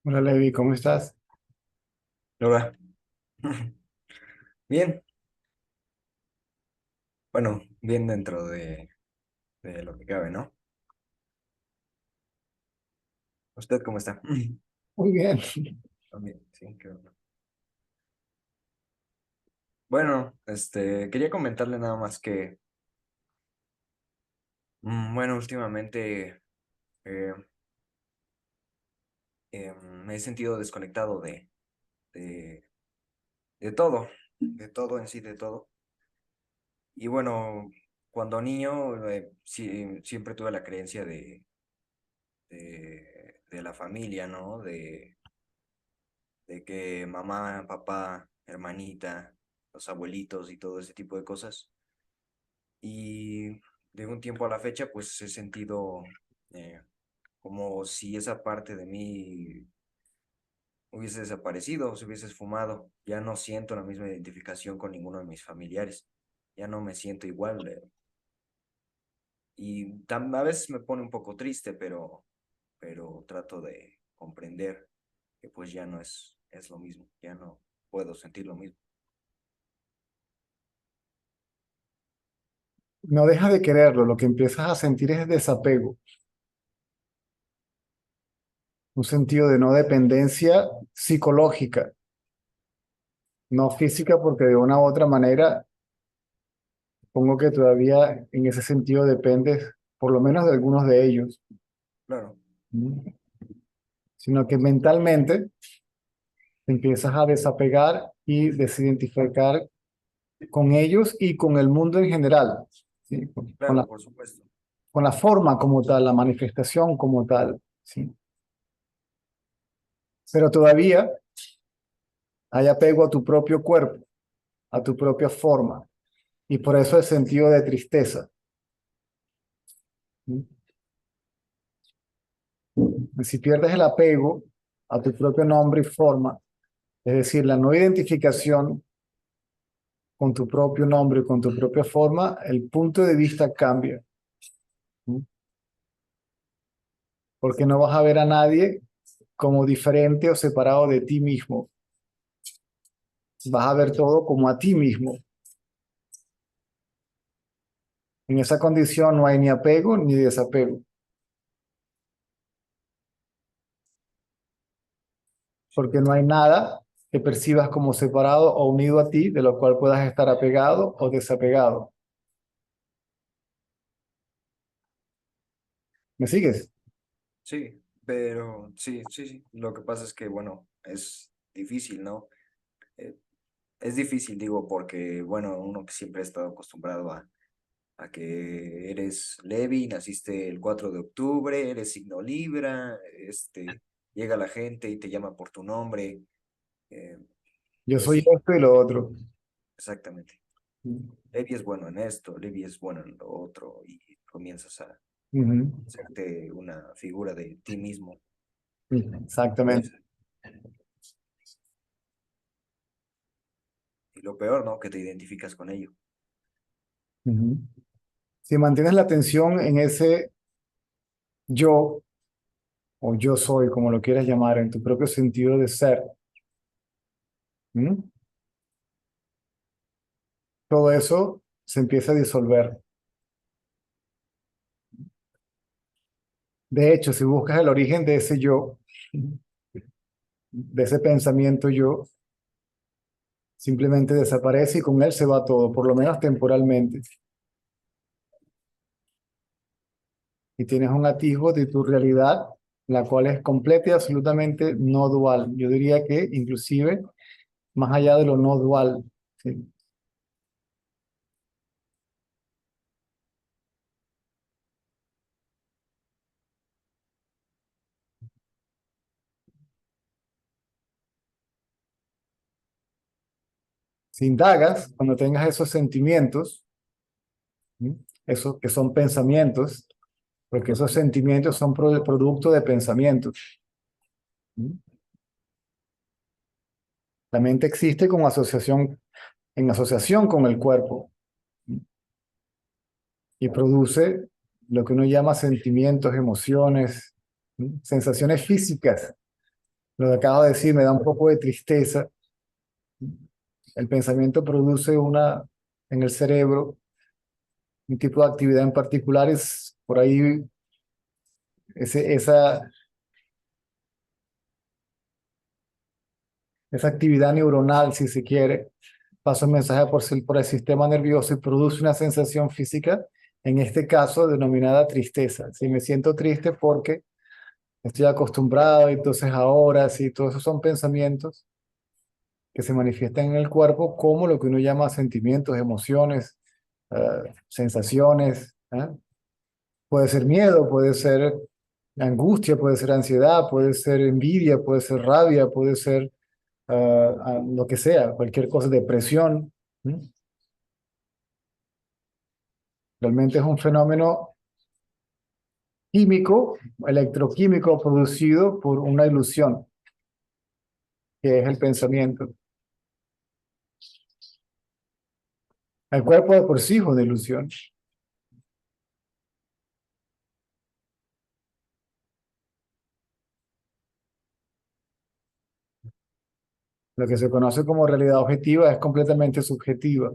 Hola Levi, ¿cómo estás? Hola. Bien, bueno, bien dentro de lo que cabe, ¿no? ¿Usted cómo está? Muy bien. También, sí, qué bueno. Bueno, quería comentarle nada más que, bueno, últimamente eh, me he sentido desconectado de, de todo en sí, de todo. Y bueno, cuando niño, siempre tuve la creencia de la familia, ¿no? De que mamá, papá, hermanita, los abuelitos y todo ese tipo de cosas. Y de un tiempo a la fecha, pues he sentido eh, como si esa parte de mí hubiese desaparecido o se hubiese esfumado. Ya no siento la misma identificación con ninguno de mis familiares. Ya no me siento igual. A veces me pone un poco triste, pero trato de comprender que pues ya no es lo mismo. Ya no puedo sentir lo mismo. No dejas de quererlo, lo que empiezas a sentir es desapego, un sentido de no dependencia psicológica, no física, porque de una u otra manera, supongo que todavía en ese sentido dependes, por lo menos de algunos de ellos, Claro, ¿no? Sino que mentalmente te empiezas a desapegar y desidentificar con ellos y con el mundo en general, ¿sí? claro, por supuesto. Con la forma como tal, la manifestación como tal, ¿sí? Pero todavía hay apego a tu propio cuerpo, a tu propia forma, y por eso el sentido de tristeza. ¿Sí? Si pierdes el apego a tu propio nombre y forma, es decir, la no identificación con tu propio nombre y con tu propia forma, el punto de vista cambia, ¿sí? Porque no vas a ver a nadie como diferente o separado de ti mismo. Vas a ver todo como a ti mismo. En esa condición no hay ni apego ni desapego, porque no hay nada que percibas como separado o unido a ti, de lo cual puedas estar apegado o desapegado. ¿Me sigues? Sí, pero sí, sí, sí. Lo que pasa es que, bueno, es difícil, ¿no? Eh, es difícil, digo, porque, bueno, uno que siempre ha estado acostumbrado a que eres Levi, naciste el 4 de octubre, eres signo Libra, llega la gente y te llama por tu nombre. eh, Yo pues soy sí, esto y lo otro. exactamente. Levi es bueno en esto, Levi es bueno en lo otro, y comienzas a Ujú. hacerte una figura de ti mismo. Exactamente. Y lo peor, ¿no? Que te identificas con ello. Ujú. Si mantienes la atención en ese yo o yo soy, como lo quieras llamar, en tu propio sentido de ser, ¿m? Todo eso se empieza a disolver. De hecho, si buscas el origen de ese yo, de ese pensamiento yo, simplemente desaparece y con él se va todo, por lo menos temporalmente. Y tienes un atisbo de tu realidad, la cual es completa y absolutamente no dual. Yo diría que inclusive más allá de lo no dual, ¿sí? Si indagas, cuando tengas esos sentimientos, ¿sí? Esos que son pensamientos, porque esos sentimientos son producto de pensamientos, ¿sí? La mente existe como asociación, en asociación con el cuerpo, ¿sí? Y produce lo que uno llama sentimientos, emociones, ¿sí? Sensaciones físicas. Lo que acabo de decir me da un poco de tristeza. El pensamiento produce en el cerebro un tipo de actividad en particular, es por ahí ese, esa actividad neuronal, si se quiere, pasa un mensaje por el sistema nervioso y produce una sensación física, en este caso denominada tristeza. Si me siento triste porque estoy acostumbrado, y entonces ahora, sí, todos esos son pensamientos que se manifiestan en el cuerpo como lo que uno llama sentimientos, emociones, sensaciones. Puede ser miedo, puede ser angustia, puede ser ansiedad, puede ser envidia, puede ser rabia, puede ser lo que sea, cualquier cosa, depresión. ¿Mm? Realmente es un fenómeno químico, electroquímico producido por una ilusión, que es el pensamiento. El cuerpo de por sí es una ilusión. Lo que se conoce como realidad objetiva es completamente subjetiva.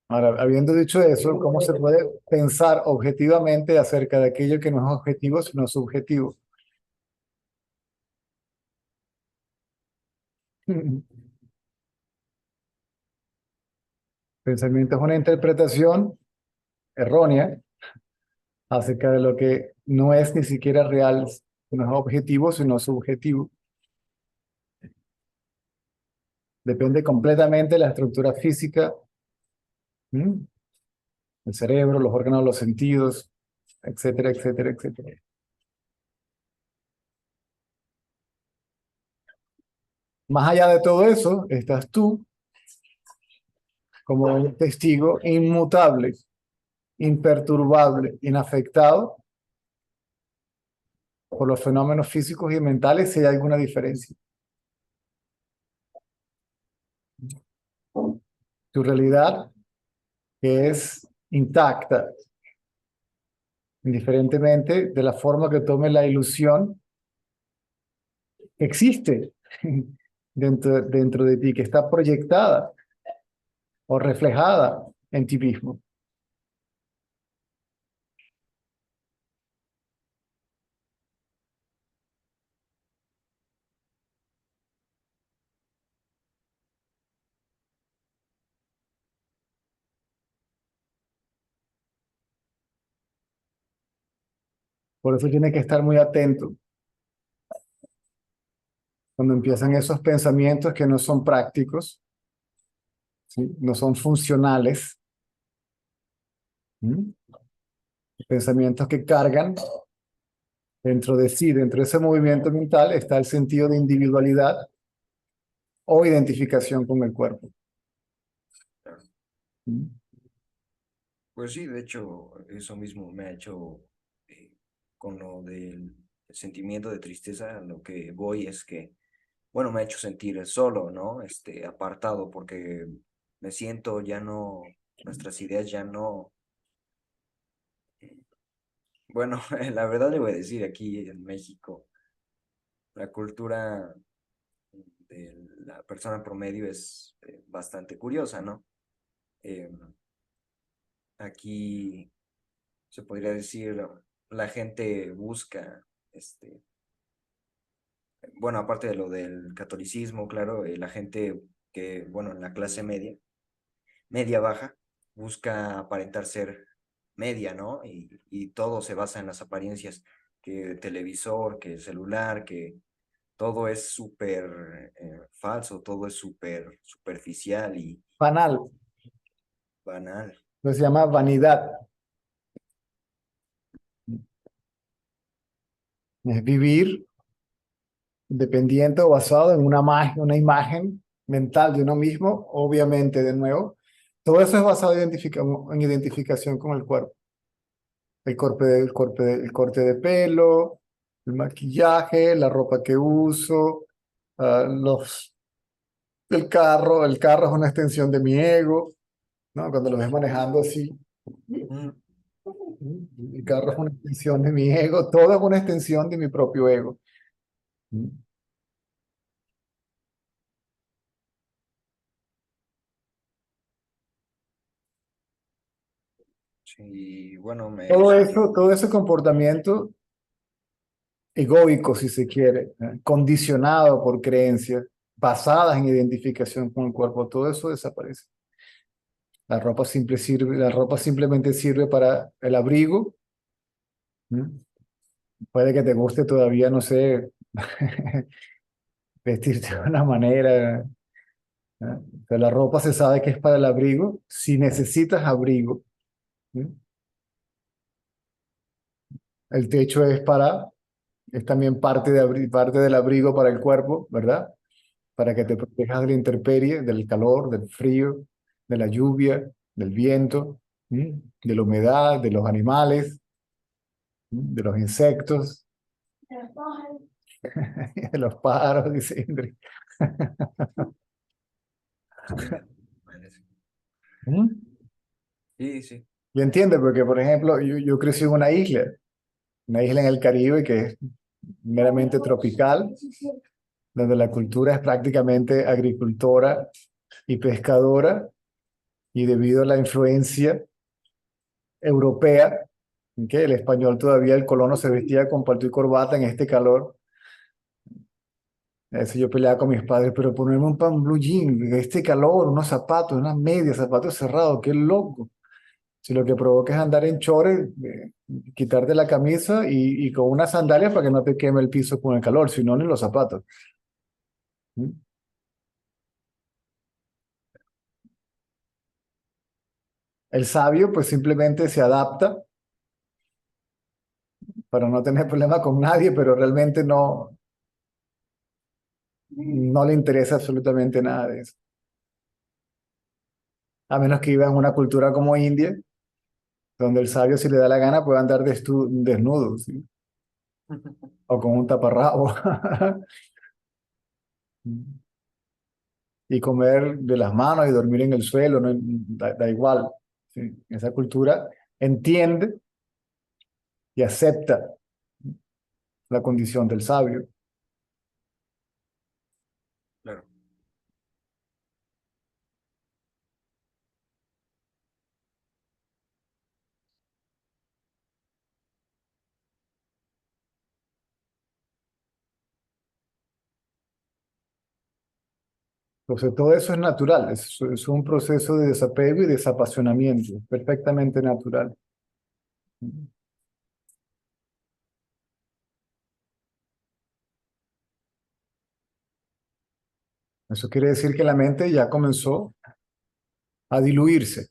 Ahora, habiendo dicho eso, ¿cómo se puede pensar objetivamente acerca de aquello que no es objetivo, sino subjetivo? Pensamiento es una interpretación errónea acerca de lo que no es ni siquiera real, no es objetivo, sino subjetivo. Depende completamente de la estructura física, ¿m? El cerebro, los órganos, los sentidos, etcétera, etcétera, etcétera. Más allá de todo eso, estás tú como un testigo inmutable, imperturbable, inafectado por los fenómenos físicos y mentales, si hay alguna diferencia. Tu realidad es intacta, indiferentemente de la forma que tome la ilusión, existe dentro de ti, que está proyectada o reflejada en ti mismo. Por eso tiene que estar muy atento cuando empiezan esos pensamientos que no son prácticos, ¿sí? No son funcionales, ¿sí? Pensamientos que cargan dentro de sí, dentro de ese movimiento mental, está el sentido de individualidad o identificación con el cuerpo. Claro. ¿Sí? Pues sí, de hecho, eso mismo me ha hecho, con lo del sentimiento de tristeza, lo que voy es que, bueno, me ha hecho sentir solo, ¿no? Apartado, porque me siento ya no, nuestras ideas ya no, bueno, la verdad le voy a decir, aquí en México, la cultura de la persona promedio es bastante curiosa, ¿no? Eh, Aquí se podría decir, la gente busca, bueno, aparte de lo del catolicismo, claro, la gente que, bueno, en la clase media, media baja, busca aparentar ser media, ¿no? Y todo se basa en las apariencias, que televisor, que celular, que todo es súper falso, todo es súper superficial y Banal, banal. lo se llama vanidad. Es vivir dependiente o basado en una imagen mental de uno mismo, obviamente, de nuevo. Todo eso es basado en identificación con el cuerpo. El corte de pelo, el maquillaje, la ropa que uso, el carro es una extensión de mi ego, ¿no? Cuando lo ves manejando así, Mm. Mi carro es una extensión de mi ego, todo es una extensión de mi propio ego. Sí, bueno, me resulta. Todo ese comportamiento egoico, si se quiere, condicionado por creencias basadas en identificación con el cuerpo, todo eso desaparece. La ropa simplemente sirve para el abrigo. ¿Mm? Puede que te guste todavía, no sé, vestirte de una manera. O sea, la ropa se sabe que es para el abrigo. Si necesitas abrigo, ¿mm? El techo es también parte del abrigo para el cuerpo, ¿verdad? Para que te protejas de la intemperie, del calor, del frío, de la lluvia, del viento, ¿mm? De la humedad, de los animales, ¿mm? De los insectos, de los pájaros, dice Indri. Sí, parece. ¿Mm? Sí, sí, Y entiende, porque por ejemplo, yo crecí en una isla en el Caribe que es meramente tropical, donde la cultura es prácticamente agricultora y pescadora, y debido a la influencia europea, que el español todavía, el colono se vestía con palto y corbata en este calor. A veces yo peleaba con mis padres, pero ponerme un pan blue jean, este calor, unos zapatos, unas medias, zapatos cerrados, qué loco. Si lo que provoca es andar en chores, quitarte la camisa y con unas sandalias para que no te queme el piso con el calor, si no, ni los zapatos. ¿Mm? El sabio pues simplemente se adapta para no tener problema con nadie, pero realmente no le interesa absolutamente nada de eso. A menos que viva en una cultura como India, donde el sabio si le da la gana puede andar desnudo, ¿sí? O con un taparrabo. Y comer de las manos y dormir en el suelo, no, da igual. ¿Sí? Esa cultura entiende y acepta la condición del sabio. claro. Entonces, todo eso es natural, es un proceso de desapego y desapasionamiento, perfectamente natural. Eso quiere decir que la mente ya comenzó a diluirse,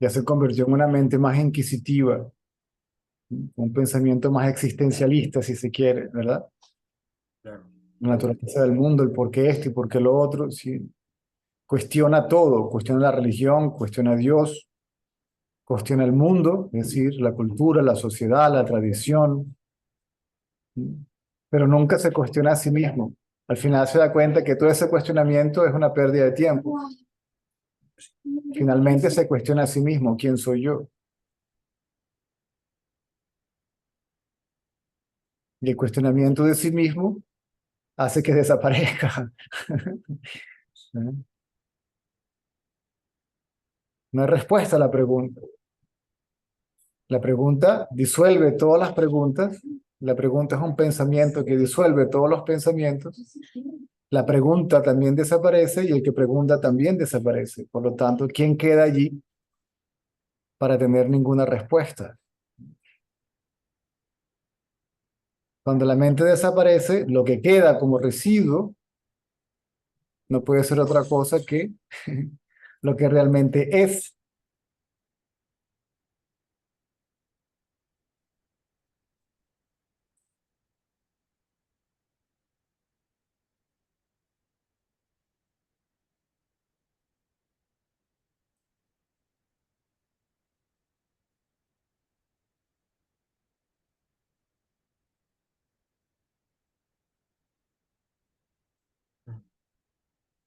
ya se convirtió en una mente más inquisitiva, un pensamiento más existencialista, si se quiere, ¿verdad? Claro, La naturaleza del mundo, el por qué esto y por qué lo otro, sí. Cuestiona todo, cuestiona la religión, cuestiona a Dios, cuestiona el mundo, es decir, la cultura, la sociedad, la tradición, pero nunca se cuestiona a sí mismo. Al final se da cuenta que todo ese cuestionamiento es una pérdida de tiempo. Finalmente se cuestiona a sí mismo, ¿quién soy yo? Y el cuestionamiento de sí mismo hace que desaparezca. No hay respuesta a la pregunta. La pregunta disuelve todas las preguntas. La pregunta es un pensamiento que disuelve todos los pensamientos. La pregunta también desaparece y el que pregunta también desaparece. Por lo tanto, ¿quién queda allí para tener ninguna respuesta? Cuando la mente desaparece, lo que queda como residuo no puede ser otra cosa que lo que realmente es.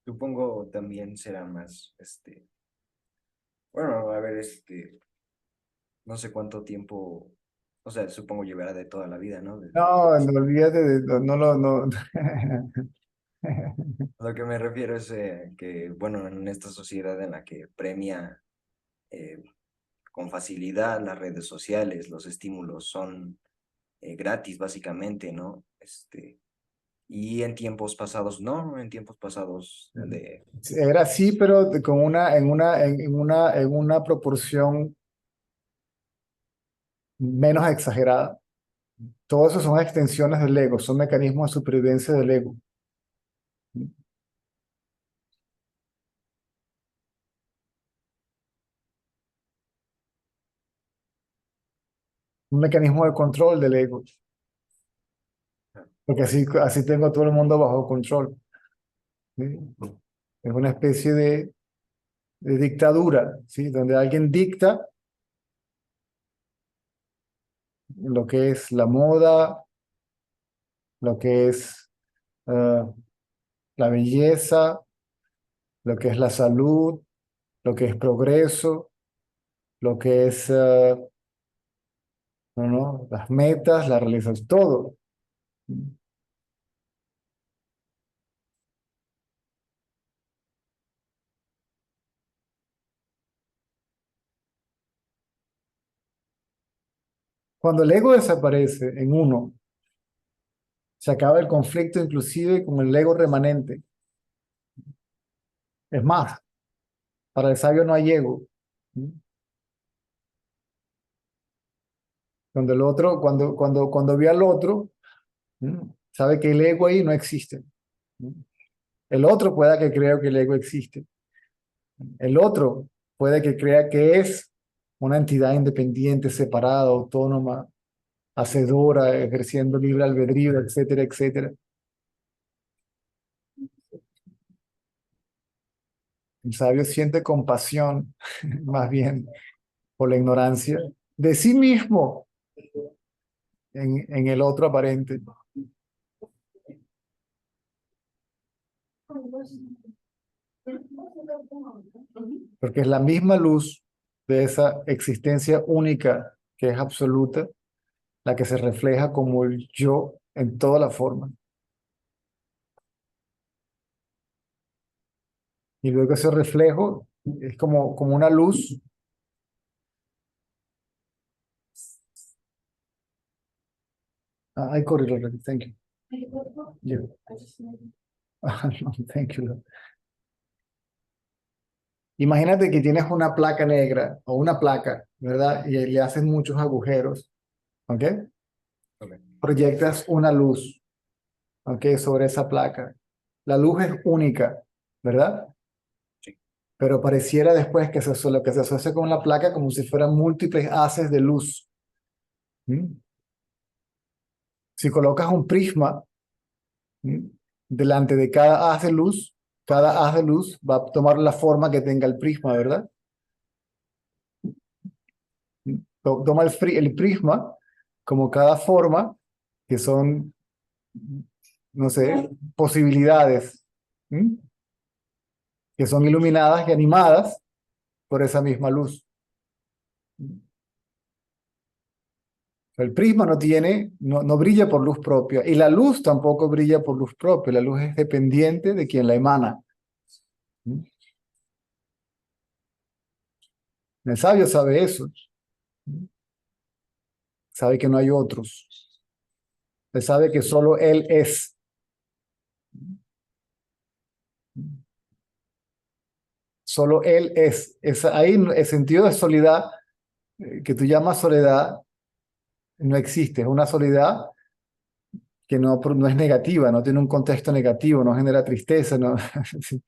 Supongo también será más, bueno, a ver, no sé cuánto tiempo, o sea, supongo llevará de toda la vida, ¿no? No, no olvídate de, no, no lo, no. Lo que me refiero es que, bueno, en esta sociedad en la que premia eh, con facilidad las redes sociales, los estímulos son gratis, básicamente, ¿no? Y en tiempos pasados, no, en tiempos pasados de... Era así, pero con en una proporción menos exagerada. Todo eso son extensiones del ego, son mecanismos de supervivencia del ego. Un mecanismo de control del ego, porque así tengo a todo el mundo bajo control. ¿Sí? Es una especie de dictadura, ¿sí? Donde alguien dicta lo que es la moda, lo que es eh, la belleza, lo que es la salud, lo que es progreso, lo que es no, no, las metas, la realización, todo. Cuando el ego desaparece en uno, se acaba el conflicto inclusive con el ego remanente. Es más, para el sabio no hay ego. Cuando el otro, cuando ve al otro, sabe que el ego ahí no existe. El otro pueda que crea que el ego existe. El otro puede que crea que es una entidad independiente, separada, autónoma, hacedora, ejerciendo libre albedrío, etcétera, etcétera. El sabio siente compasión, más bien, por la ignorancia de sí mismo en el otro aparente, porque es la misma luz de esa existencia única que es absoluta, la que se refleja como el yo en toda la forma. Y luego ese reflejo es como una luz. I got it already, thank you. Yeah. No, thank you. Imagínate que tienes una placa negra o una placa, ¿verdad? Y le haces muchos agujeros, ¿ok? Ok, Proyectas una luz, ¿ok? Sobre esa placa. La luz es única, ¿verdad? sí. Pero pareciera después lo que se asocia con la placa como si fueran múltiples haces de luz. ¿Mm? Si colocas un prisma, ¿mm? delante de cada haz de luz va a tomar la forma que tenga el prisma, ¿verdad? Toma el prisma como cada forma, que son, no sé, posibilidades, ¿m? Que son iluminadas y animadas por esa misma luz. El prisma no brilla por luz propia y la luz tampoco brilla por luz propia. La luz es dependiente de quien la emana. ¿M? El sabio sabe eso, sabe que no hay otros. Él sabe que solo él es. Solo él es. Ahí el sentido de soledad que tú llamas soledad no existe. Es una soledad que no es negativa, no tiene un contexto negativo, no genera tristeza. No. Sí.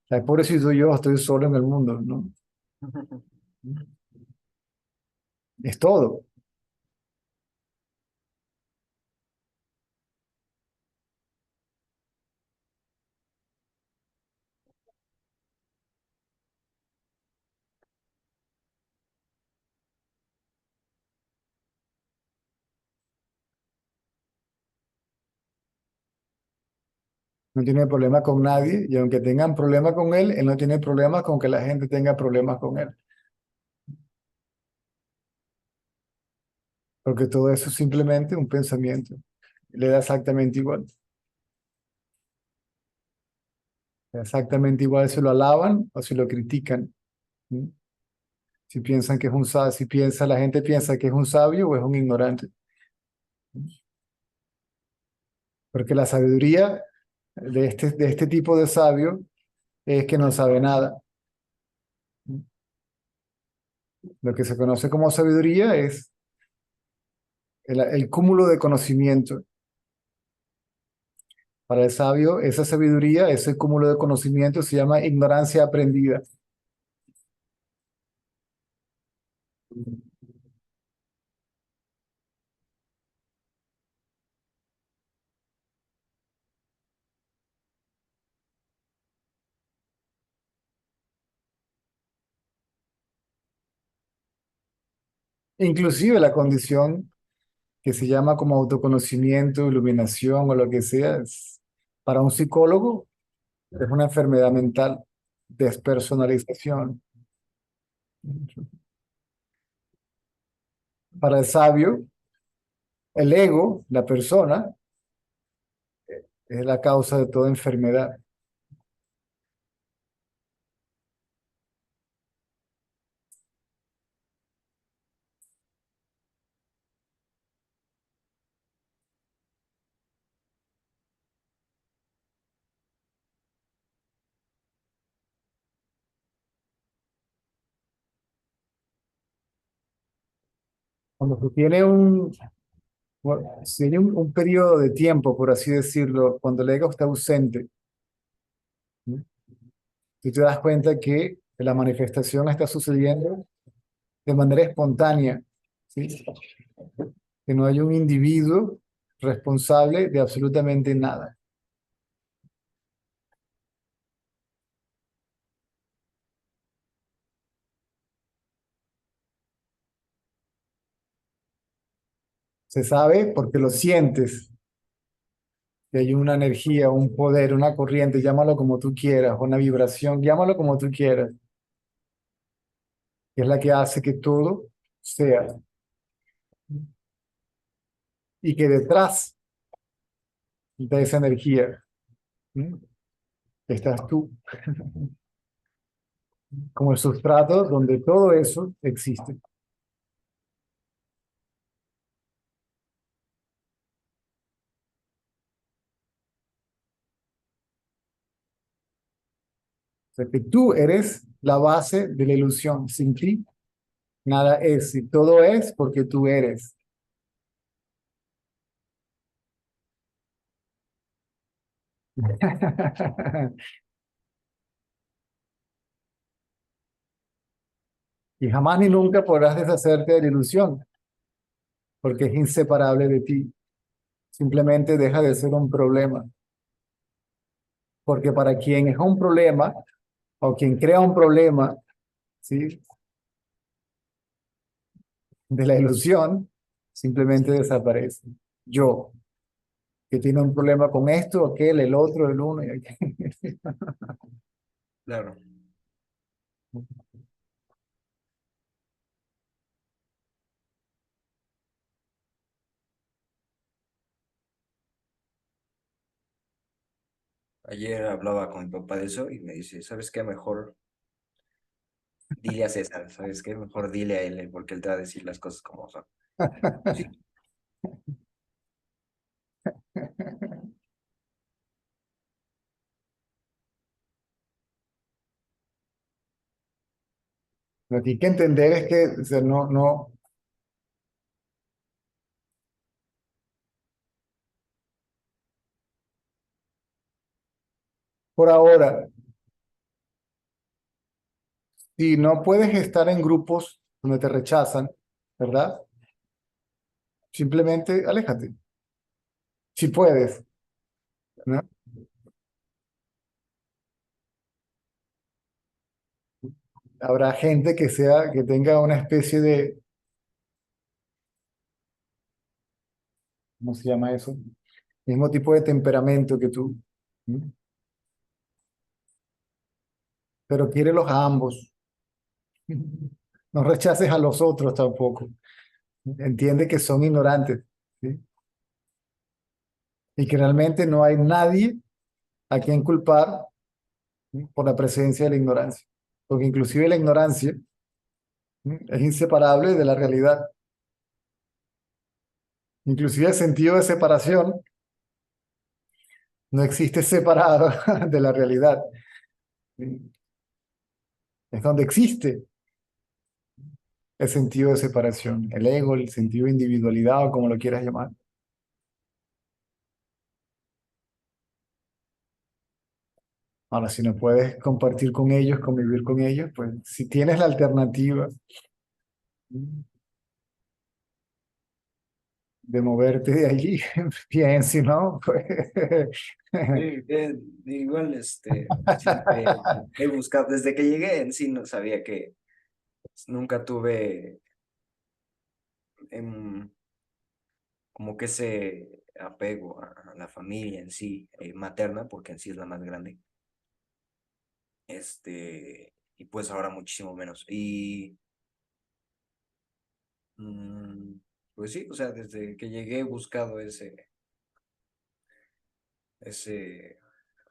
Ay, pobrecito yo, estoy solo en el mundo, ¿no? Es todo. No tiene problema con nadie y aunque tengan problema con él, él no tiene problema con que la gente tenga problemas con él. Porque todo eso es simplemente un pensamiento. Le da exactamente igual. Le da exactamente igual si lo alaban o si lo critican. ¿Mm? Si piensan que es un sabio, si piensa, la gente piensa que es un sabio o es un ignorante. Porque la sabiduría de este tipo de sabio es que no sabe nada. Lo que se conoce como sabiduría es el cúmulo de conocimiento. Para el sabio, esa sabiduría, ese cúmulo de conocimiento se llama ignorancia aprendida. Inclusive la condición que se llama como autoconocimiento, iluminación o lo que sea, para un psicólogo es una enfermedad mental, despersonalización. Para el sabio, el ego, la persona, es la causa de toda enfermedad. Cuando se tiene si hay un periodo de tiempo, por así decirlo, cuando el ego está ausente, ¿no? Tú te das cuenta que la manifestación está sucediendo de manera espontánea, ¿sí? Que no hay un individuo responsable de absolutamente nada. Se sabe porque lo sientes, que hay una energía, un poder, una corriente, llámalo como tú quieras, una vibración, llámalo como tú quieras, que es la que hace que todo sea. Y que detrás de esa energía, ¿sí? Estás tú, como el sustrato donde todo eso existe. O sea, que tú eres la base de la ilusión. Sin ti, nada es. Y todo es porque tú eres. Y jamás ni nunca podrás deshacerte de la ilusión, porque es inseparable de ti. Simplemente deja de ser un problema. Porque para quien es un problema, o quien crea un problema, ¿sí? De la ilusión, simplemente desaparece. Yo, que tiene un problema con esto, aquel, el otro, el uno y aquel. Claro. Ayer hablaba con mi papá de eso y me dice, ¿sabes qué? Mejor dile a César, ¿sabes qué? Mejor dile a él, porque él te va a decir las cosas como son. Sí, Lo que hay que entender es que o sea, por ahora, si no puedes estar en grupos donde te rechazan, ¿verdad? Simplemente aléjate. Si puedes, ¿no? Habrá gente que sea, que tenga una especie de, ¿cómo se llama eso? Mismo tipo de temperamento que tú. ¿Mm? Pero quiérelos a ambos. No rechaces a los otros tampoco. Entiende que son ignorantes, ¿sí? Y que realmente no hay nadie a quien culpar, ¿sí? Por la presencia de la ignorancia. Porque inclusive la ignorancia, ¿sí? Es inseparable de la realidad. Inclusive el sentido de separación no existe separado de la realidad. ¿Sí? Es donde existe el sentido de separación, el ego, el sentido de individualidad o como lo quieras llamar. Ahora, si no puedes compartir con ellos, convivir con ellos, pues si tienes la alternativa de moverte de allí, bien, si no, pues... Sí, igual, siempre he buscado, desde que llegué en sí no sabía que nunca tuve em, como que ese apego a la familia en sí, materna, porque en sí es la más grande, y pues ahora muchísimo menos. Y mm, pues sí, o sea, desde que llegué he buscado ese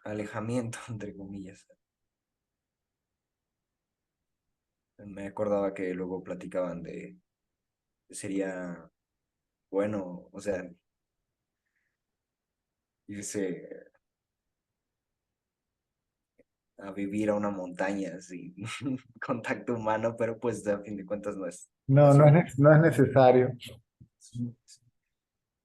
alejamiento, entre comillas. Me acordaba que luego platicaban de, sería bueno, o sea, irse a vivir a una montaña sin contacto humano, pero pues a fin de cuentas no No, es una... no es necesario.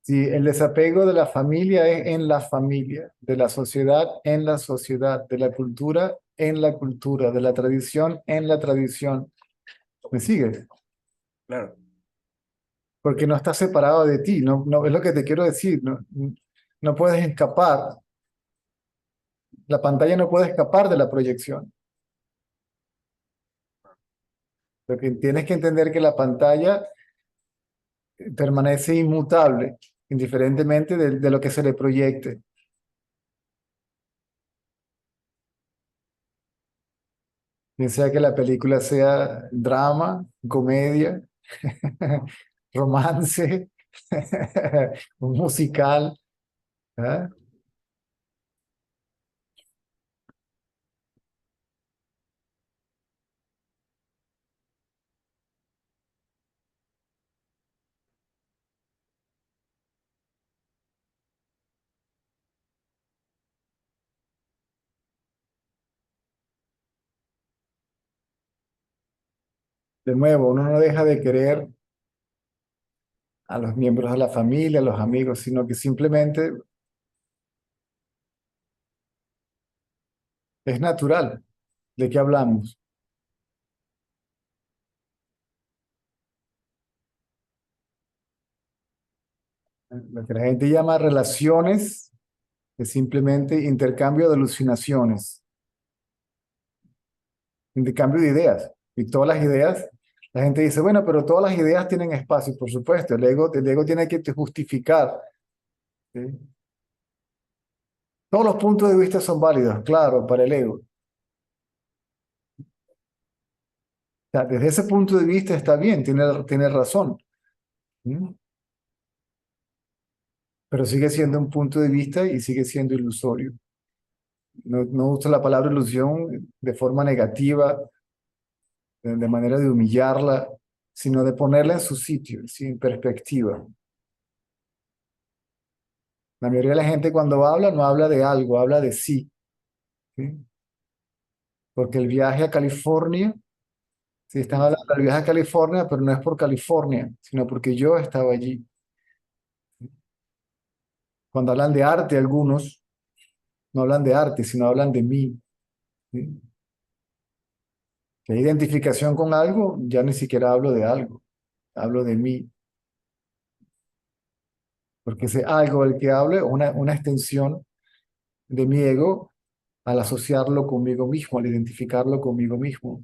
Sí, el desapego de la familia es en la familia, de la sociedad en la sociedad, de la cultura en la cultura, de la tradición en la tradición. ¿Me sigues? Claro, Porque no está separado de ti, no, no, es lo que te quiero decir, no, no puedes escapar, la pantalla no puede escapar de la proyección. Lo que tienes que entender que la pantalla permanece inmutable, indiferentemente de lo que se le proyecte. Bien sea que la película sea drama, comedia, romance, un musical, ¿ah? De nuevo, uno no deja de querer a los miembros de la familia, a los amigos, sino que simplemente es natural. ¿De qué hablamos? Lo que la gente llama relaciones es simplemente intercambio de alucinaciones, intercambio de ideas. Y todas las ideas, la gente dice, bueno, pero todas las ideas tienen espacio, por supuesto. El ego tiene que justificar, ¿sí? Todos los puntos de vista son válidos, claro, para el ego. O sea, desde ese punto de vista está bien, tiene razón. ¿Mm? Pero sigue siendo un punto de vista y sigue siendo ilusorio. No, no uso la palabra ilusión de forma negativa, de manera de humillarla, sino de ponerla en su sitio, ¿sí? En perspectiva. La mayoría de la gente cuando habla no habla de algo, habla de sí, ¿sí? Porque el viaje a California, sí, están hablando del viaje a California, pero no es por California, sino porque yo estaba allí. Cuando hablan de arte, algunos no hablan de arte, sino hablan de mí, ¿sí? Si hay identificación con algo, ya ni siquiera hablo de algo, hablo de mí, porque ese algo del que hablo es una extensión de mi ego al asociarlo conmigo mismo, al identificarlo conmigo mismo.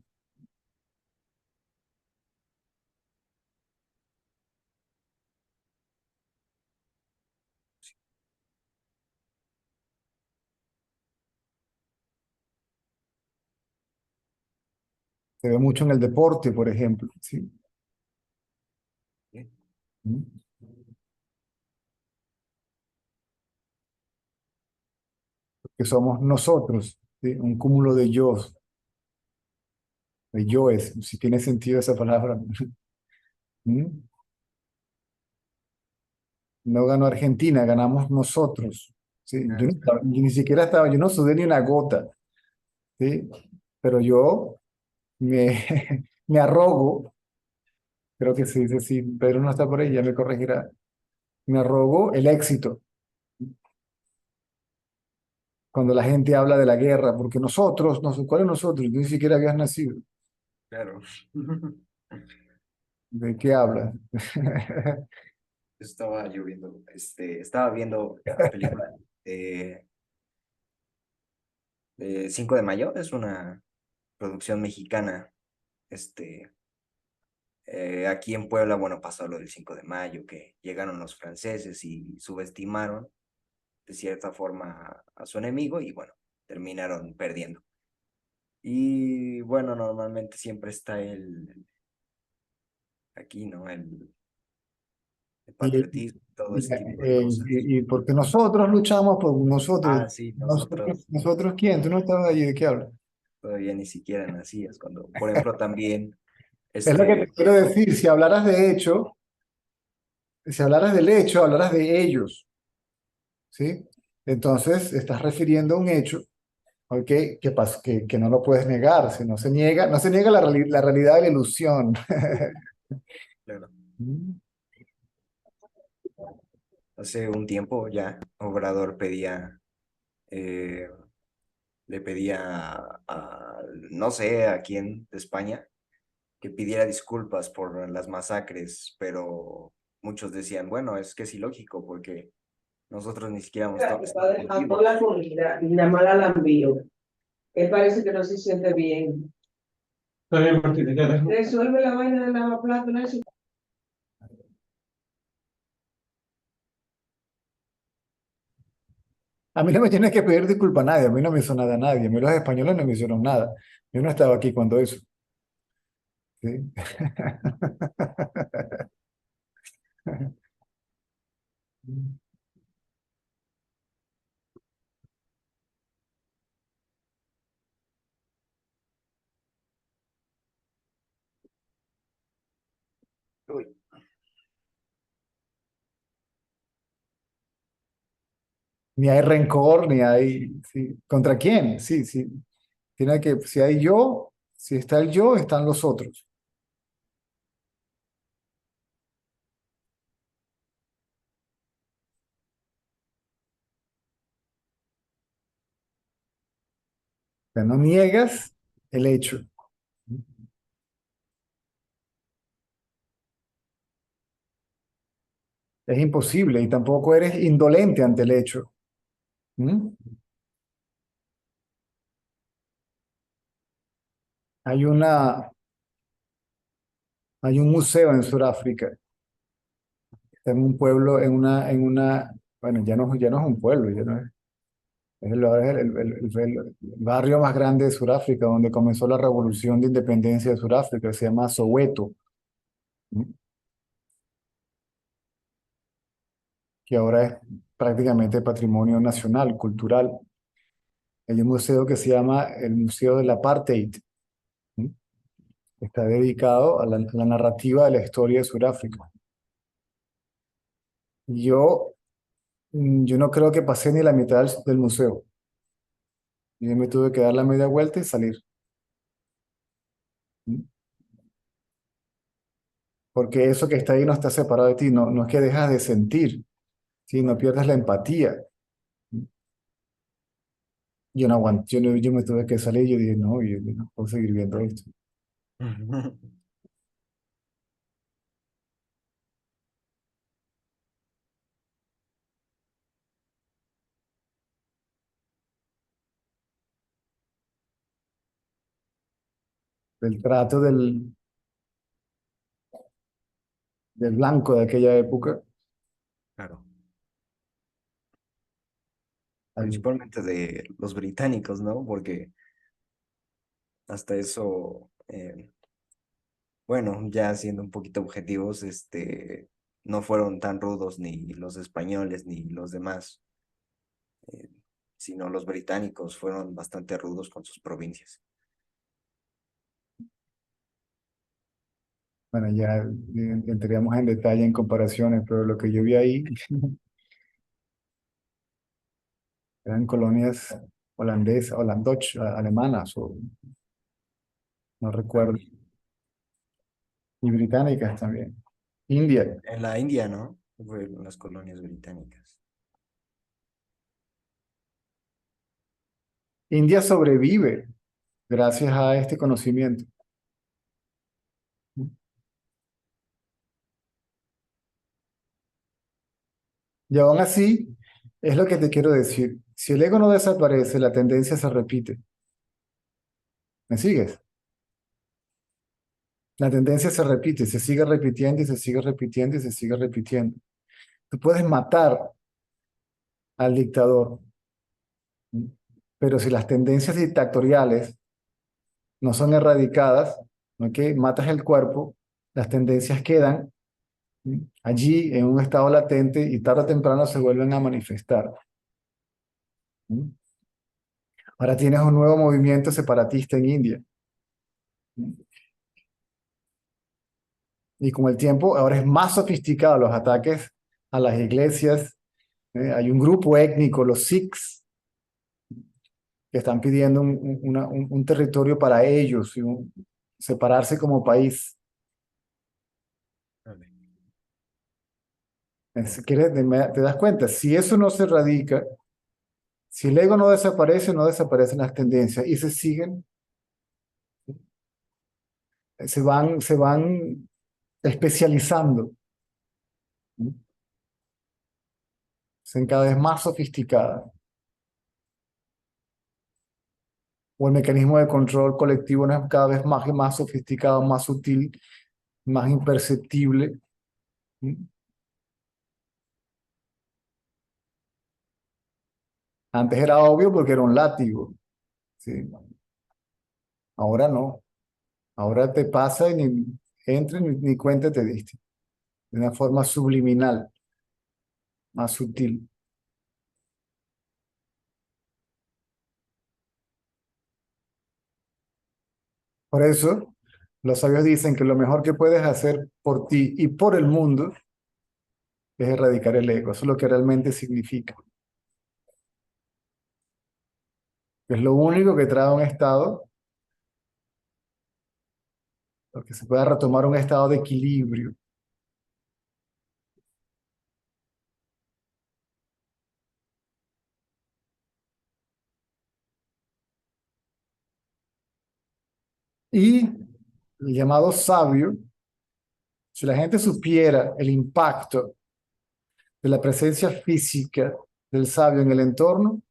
Se ve mucho en el deporte, por ejemplo, ¿sí? ¿sí? ¿Mm? Que somos nosotros, ¿sí? Un cúmulo de yoes, si tiene sentido esa palabra. ¿Mm? No ganó Argentina, ganamos nosotros, ¿sí? Ah, Yo ni siquiera estaba, yo no sudé ni una gota, ¿sí? Pero yo me, me arrogo, creo que se dice así, Pedro no está por ahí, ya me corregirá, me arrogo el éxito cuando la gente habla de la guerra, porque nosotros, no sé, ¿cuáles nosotros? Tú ni siquiera habías nacido. claro. ¿De qué hablas? Estaba lloviendo, estaba viendo la película de 5 de Mayo, es una producción mexicana. Este, Aquí en Puebla, bueno, pasó lo del 5 de Mayo, que llegaron los franceses y subestimaron de cierta forma a su enemigo y bueno, terminaron perdiendo. Y bueno, normalmente siempre está aquí, ¿no? El Y, patriotismo, todo ese tipo de cosas. y porque nosotros luchamos por nosotros. Ah, sí, nosotros ¿Nosotros quién? ¿Tú no estabas allí? ¿De qué hablas? todavía ni siquiera nacías cuando, por ejemplo, también, Es lo que te quiero bueno, decir. Si hablaras de hecho, si hablaras del hecho, hablarás de ellos, ¿sí? Entonces, estás refiriendo a un hecho, ¿ok? Que no lo puedes negar. Si no se niega, no se niega la realidad de la ilusión. claro, Mm. hace un tiempo ya Obrador eh, le pedía no sé a quién de España, que pidiera disculpas por las masacres, pero muchos decían, bueno, es que es ilógico porque nosotros ni siquiera estamos Dejando vivos. la comida y nada más la envío. Él parece que no se siente bien. Está bien, Martínez, ya dejo. Resuelve la vaina de lavaplatos, ¿no? A mí no me tienes que pedir disculpa a nadie, a mí no me hizo nada a nadie, a mí los españoles no me hicieron nada. Yo no estaba aquí cuando eso, ¿sí? Uy, Ni hay rencor, ni hay, sí. ¿Contra quién? Sí, sí. Tiene que, si hay yo, si está el yo, están los otros. O sea, no niegas el hecho. Es imposible y tampoco eres indolente ante el hecho. ¿Mm? Hay hay un museo en Sudáfrica, está en un pueblo, bueno, ya no es un pueblo, ya no es, el barrio más grande de Sudáfrica, donde comenzó la revolución de independencia de Sudáfrica, se llama Soweto, ¿no? Que ahora es prácticamente patrimonio nacional, cultural. Hay un museo que se llama el Museo del Apartheid, ¿no? Está dedicado a a la narrativa de la historia de Sudáfrica. Yo, yo no creo que pasé ni la mitad del museo. Yo me tuve que dar la media vuelta y salir, ¿no? Porque eso que está ahí no está separado de ti, no es que dejas de sentir, ¿sí? No pierdes la empatía. Yo no aguanto, yo me tuve que salir y yo dije, no, yo no puedo seguir viendo esto. El trato del blanco de aquella época. claro, Ay, principalmente de los británicos, ¿no? Porque hasta eso Eh, bueno, ya siendo un poquito objetivos, no fueron tan rudos ni los españoles ni los demás, eh, sino los británicos fueron bastante rudos con sus provincias. Bueno, ya entraríamos en detalle en comparaciones, pero lo que yo vi ahí eran colonias holandesas, alemanas, o no recuerdo, y británicas también. India. En la India, ¿no? Fueron las colonias británicas. India sobrevive gracias a este conocimiento. Y aún así, es lo que te quiero decir. Si el ego no desaparece, la tendencia se repite. ¿Me sigues? La tendencia se repite, se sigue repitiendo y se sigue repitiendo y se sigue repitiendo. Tú puedes matar al dictador, pero si las tendencias dictatoriales no son erradicadas, ¿ok? Matas el cuerpo, las tendencias quedan allí en un estado latente y tarde o temprano se vuelven a manifestar. Ahora tienes un nuevo movimiento separatista en India. Y con el tiempo ahora es más sofisticado los ataques a las iglesias. Hay un grupo étnico, los Sikhs, que están pidiendo un territorio para ellos, y separarse como país. Vale. ¿Te das cuenta? Si eso no se erradica, si el ego no desaparece, no desaparecen las tendencias y se siguen, se van especializando, ¿no? Son cada vez más sofisticadas. O el mecanismo de control colectivo no es cada vez más y más sofisticado, más sutil, más imperceptible. Antes era obvio porque era un látigo, ¿sí? Ahora no. Ahora te pasa y ni entra ni cuenta te diste. De una forma subliminal, más sutil. Por eso, los sabios dicen que lo mejor que puedes hacer por ti y por el mundo es erradicar el ego. Eso es lo que realmente significa. Es lo único que trae un estado, lo que se pueda retomar un estado de equilibrio. Y el llamado sabio, si la gente supiera el impacto de la presencia física del sabio en el entorno,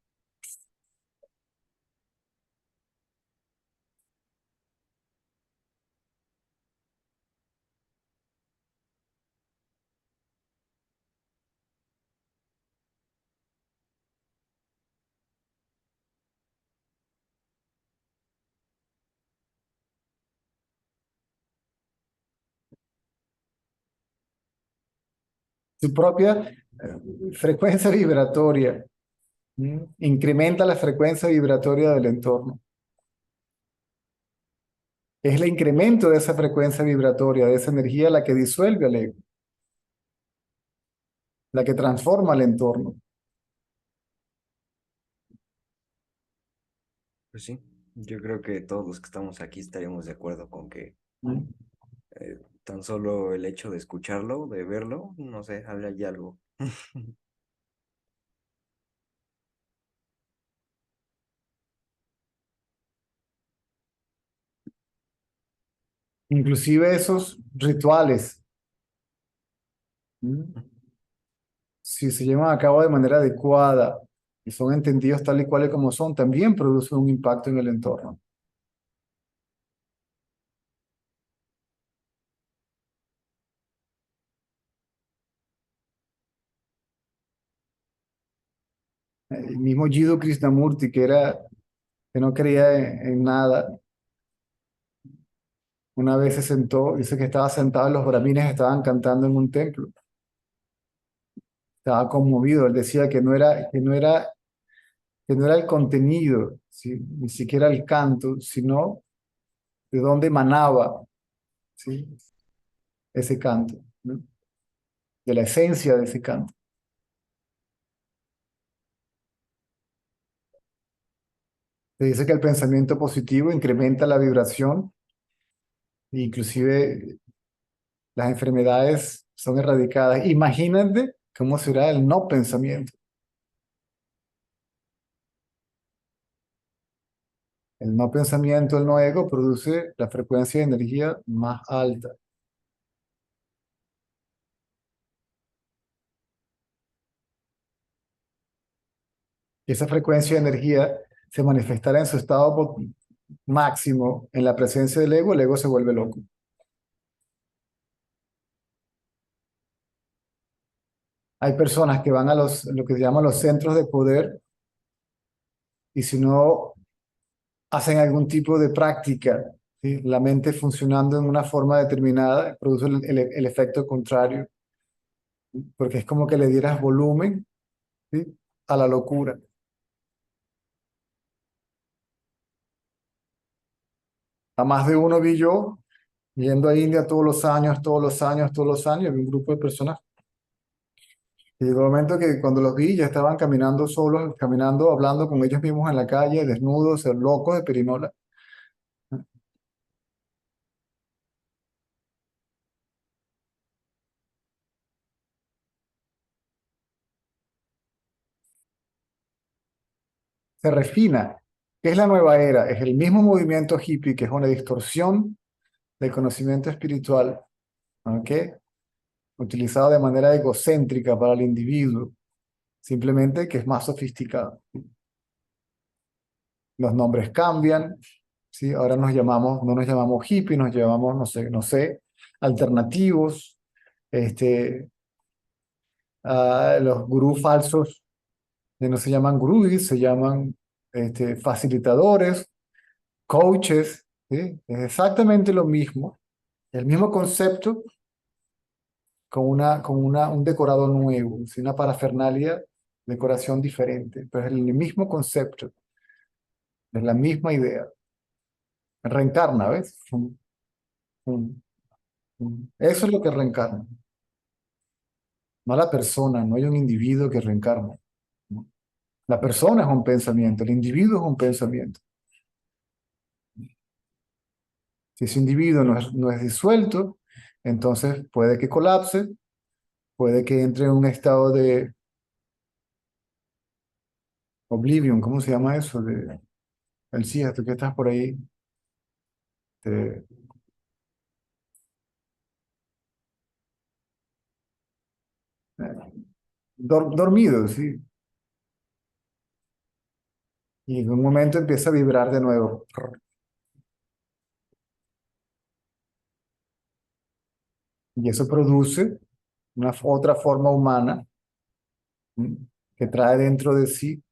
su propia frecuencia vibratoria, incrementa la frecuencia vibratoria del entorno. Es el incremento de esa frecuencia vibratoria, de esa energía, la que disuelve al ego, la que transforma el entorno. Pues sí, yo creo que todos los que estamos aquí estaríamos de acuerdo con que tan solo el hecho de escucharlo, de verlo, no sé, habla ya algo. Inclusive esos rituales, si se llevan a cabo de manera adecuada y son entendidos tal y cual y como son, también producen un impacto en el entorno. El mismo Jiddu Krishnamurti, que no creía en nada, una vez se sentó, dice que estaba sentado y los brahmines estaban cantando en un templo. Estaba conmovido. Él decía que no era el contenido, ¿sí? Ni siquiera el canto, sino de dónde emanaba, ¿sí? Ese canto, ¿no? De la esencia de ese canto. Se dice que el pensamiento positivo incrementa la vibración, e inclusive las enfermedades son erradicadas. Imagínate cómo será el no pensamiento. El no pensamiento, el no ego, produce la frecuencia de energía más alta. Y esa frecuencia de energía se manifestará en su estado máximo en la presencia del ego, el ego se vuelve loco. Hay personas que van a lo que se llaman los centros de poder y si no hacen algún tipo de práctica, ¿sí? La mente funcionando en una forma determinada produce el efecto contrario, porque es como que le dieras volumen, ¿sí? A la locura. A más de uno vi yo yendo a India todos los años, todos los años, todos los años, vi un grupo de personas. Y llegó un momento que cuando los vi ya estaban caminando solos, caminando, hablando con ellos mismos en la calle, desnudos, locos de perinola. Se refina. ¿Qué es la nueva era? Es el mismo movimiento hippie, que es una distorsión del conocimiento espiritual, ¿ok? Utilizado de manera egocéntrica para el individuo, simplemente que es más sofisticado. Los nombres cambian, ¿sí? Ahora no nos llamamos hippie, nos llamamos, no sé, alternativos, este, los gurús falsos no se llaman gurús, se llaman facilitadores, coaches, ¿sí? Es exactamente lo mismo, el mismo concepto un decorado nuevo, ¿sí? Una parafernalia, decoración diferente, pero es el mismo concepto, es la misma idea. Reencarna, ¿ves? Fum, fum. Eso es lo que reencarna, no la persona, no hay un individuo que reencarna, ¿no? La persona es un pensamiento, el individuo es un pensamiento. Si ese individuo no es disuelto, entonces puede que colapse, puede que entre en un estado de oblivion, ¿cómo se llama eso? El sí, tú que estás por ahí, de- dormido, sí. Y en un momento empieza a vibrar de nuevo. Y eso produce una otra forma humana, ¿m? Que trae dentro de sí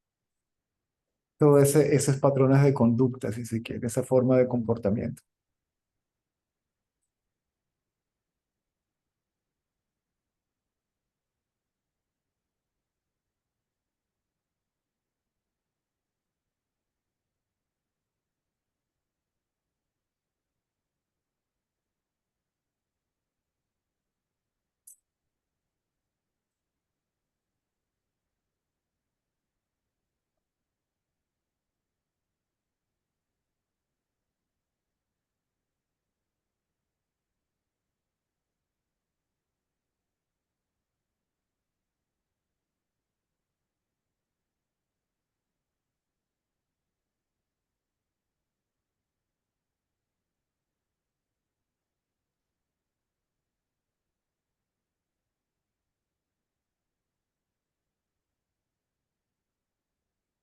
todos esos patrones de conducta, si se quiere, esa forma de comportamiento.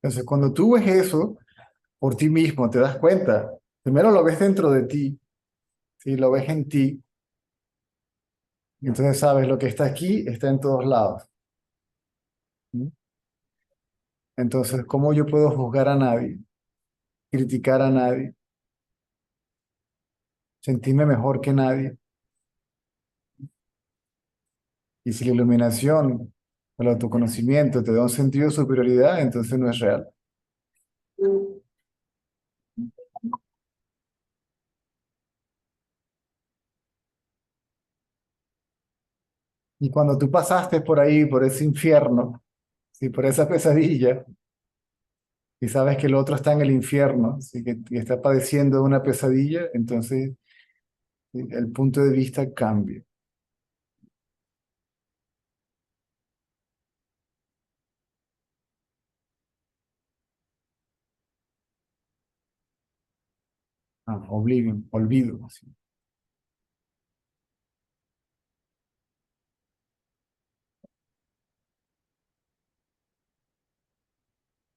Entonces, cuando tú ves eso por ti mismo, te das cuenta. Primero lo ves dentro de ti, ¿sí? Lo ves en ti. Y entonces sabes, lo que está aquí está en todos lados. ¿M? Entonces, ¿cómo yo puedo juzgar a nadie, criticar a nadie? sentirme mejor que nadie. Y si la iluminación, el autoconocimiento te da un sentido de superioridad, entonces no es real. Y cuando tú pasaste por ahí, por ese infierno, ¿sí? Por esa pesadilla, y sabes que el otro está en el infierno, ¿sí? Que está padeciendo una pesadilla, entonces ¿sí? El punto de vista cambia. Oblivion, olvido. ¿Sí?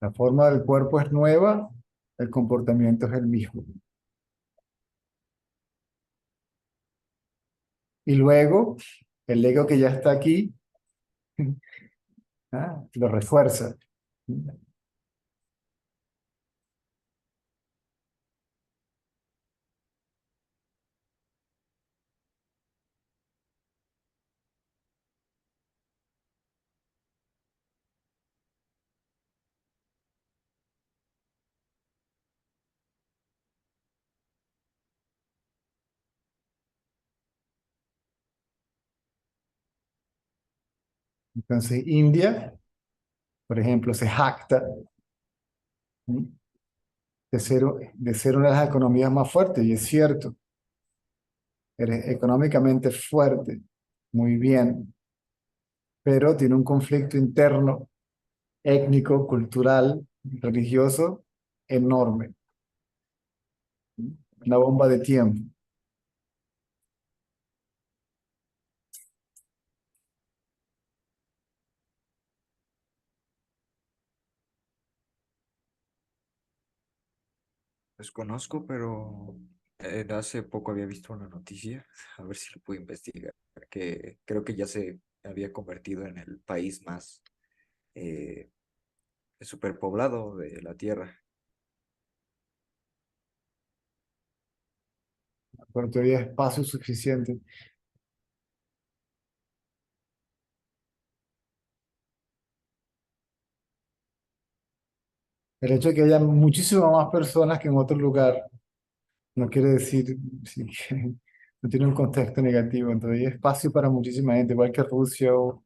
La forma del cuerpo es nueva, el comportamiento es el mismo. Y luego, el ego que ya está aquí, lo refuerza. Entonces, India, por ejemplo, se jacta, ¿sí? De ser una de las economías más fuertes, y es cierto, eres económicamente fuerte, muy bien, pero tiene un conflicto interno, étnico, cultural, religioso, enorme, ¿sí? Una bomba de tiempo. Desconozco, pero hace poco había visto una noticia, a ver si lo puedo investigar, que creo que ya se había convertido en el país más eh, superpoblado de la Tierra. Pero todavía hay espacio suficiente. El hecho de que haya muchísimas más personas que en otro lugar no quiere decir sí, que no tiene un contexto negativo. Entonces hay espacio para muchísima gente, igual que Rusia o...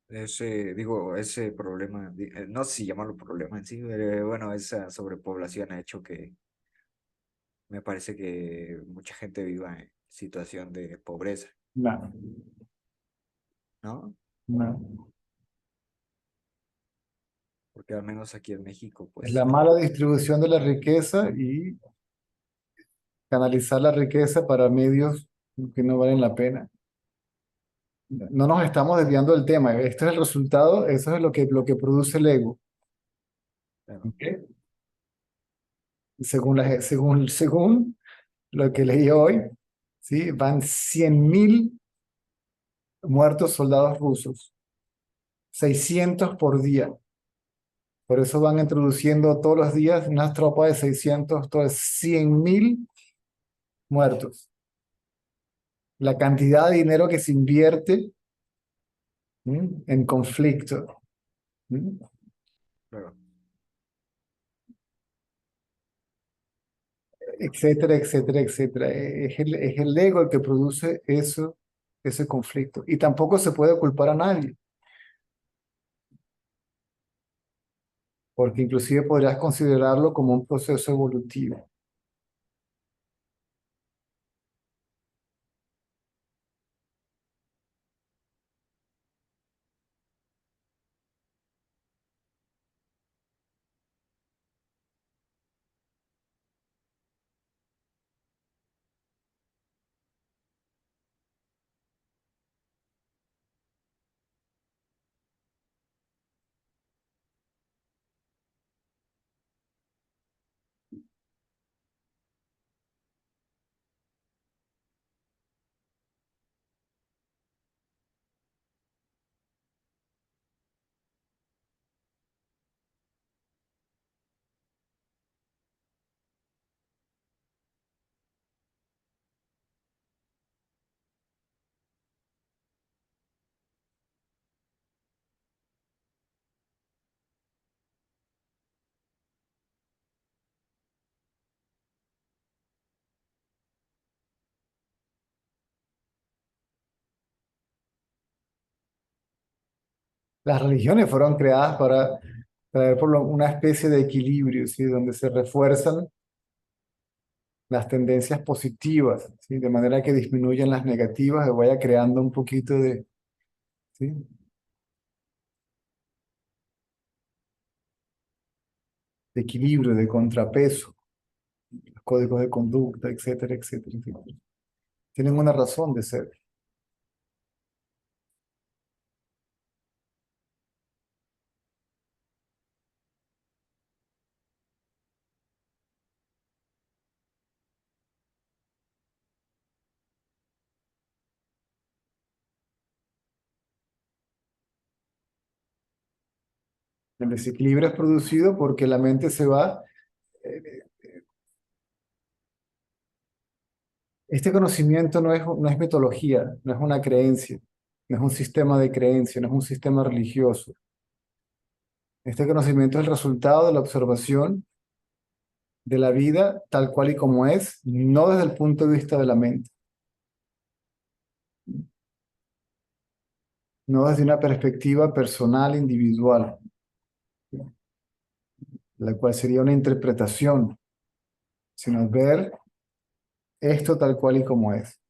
Ese problema, no sé si llamarlo problema en sí, bueno, esa sobrepoblación ha hecho que me parece que mucha gente viva en situación de pobreza, No, ¿no? no. Porque al menos aquí en México, Es pues, la mala distribución de la riqueza y canalizar la riqueza para medios que no valen la pena. No nos estamos desviando del tema. Este es el resultado, eso es lo que produce el ego. bueno, ¿Ok? Según lo que leí hoy, ¿sí? Van 100.000 muertos soldados rusos, 600 por día. Por eso van introduciendo todos los días unas tropas de 600, 100.000 muertos. La cantidad de dinero que se invierte en conflicto, ¿m? claro. Etcétera, etcétera, etcétera. Es el ego el que produce eso, ese conflicto. Y tampoco se puede culpar a nadie, porque inclusive podrías considerarlo como un proceso evolutivo. Las religiones fueron creadas para traer una especie de equilibrio, ¿sí? Donde se refuerzan las tendencias positivas, ¿sí? De manera que disminuyan las negativas y vaya creando un poquito de, ¿sí? De equilibrio, de contrapeso, los códigos de conducta, etcétera, etcétera, etcétera. Tienen una razón de ser. El desequilibrio es producido porque la mente se va. eh, Este conocimiento no es mitología, no es una creencia, no es un sistema de creencia, no es un sistema religioso. Este conocimiento es el resultado de la observación de la vida tal cual y como es, no desde el punto de vista de la mente, no desde una perspectiva personal, individual, la cual sería una interpretación, sino ver esto tal cual y como es.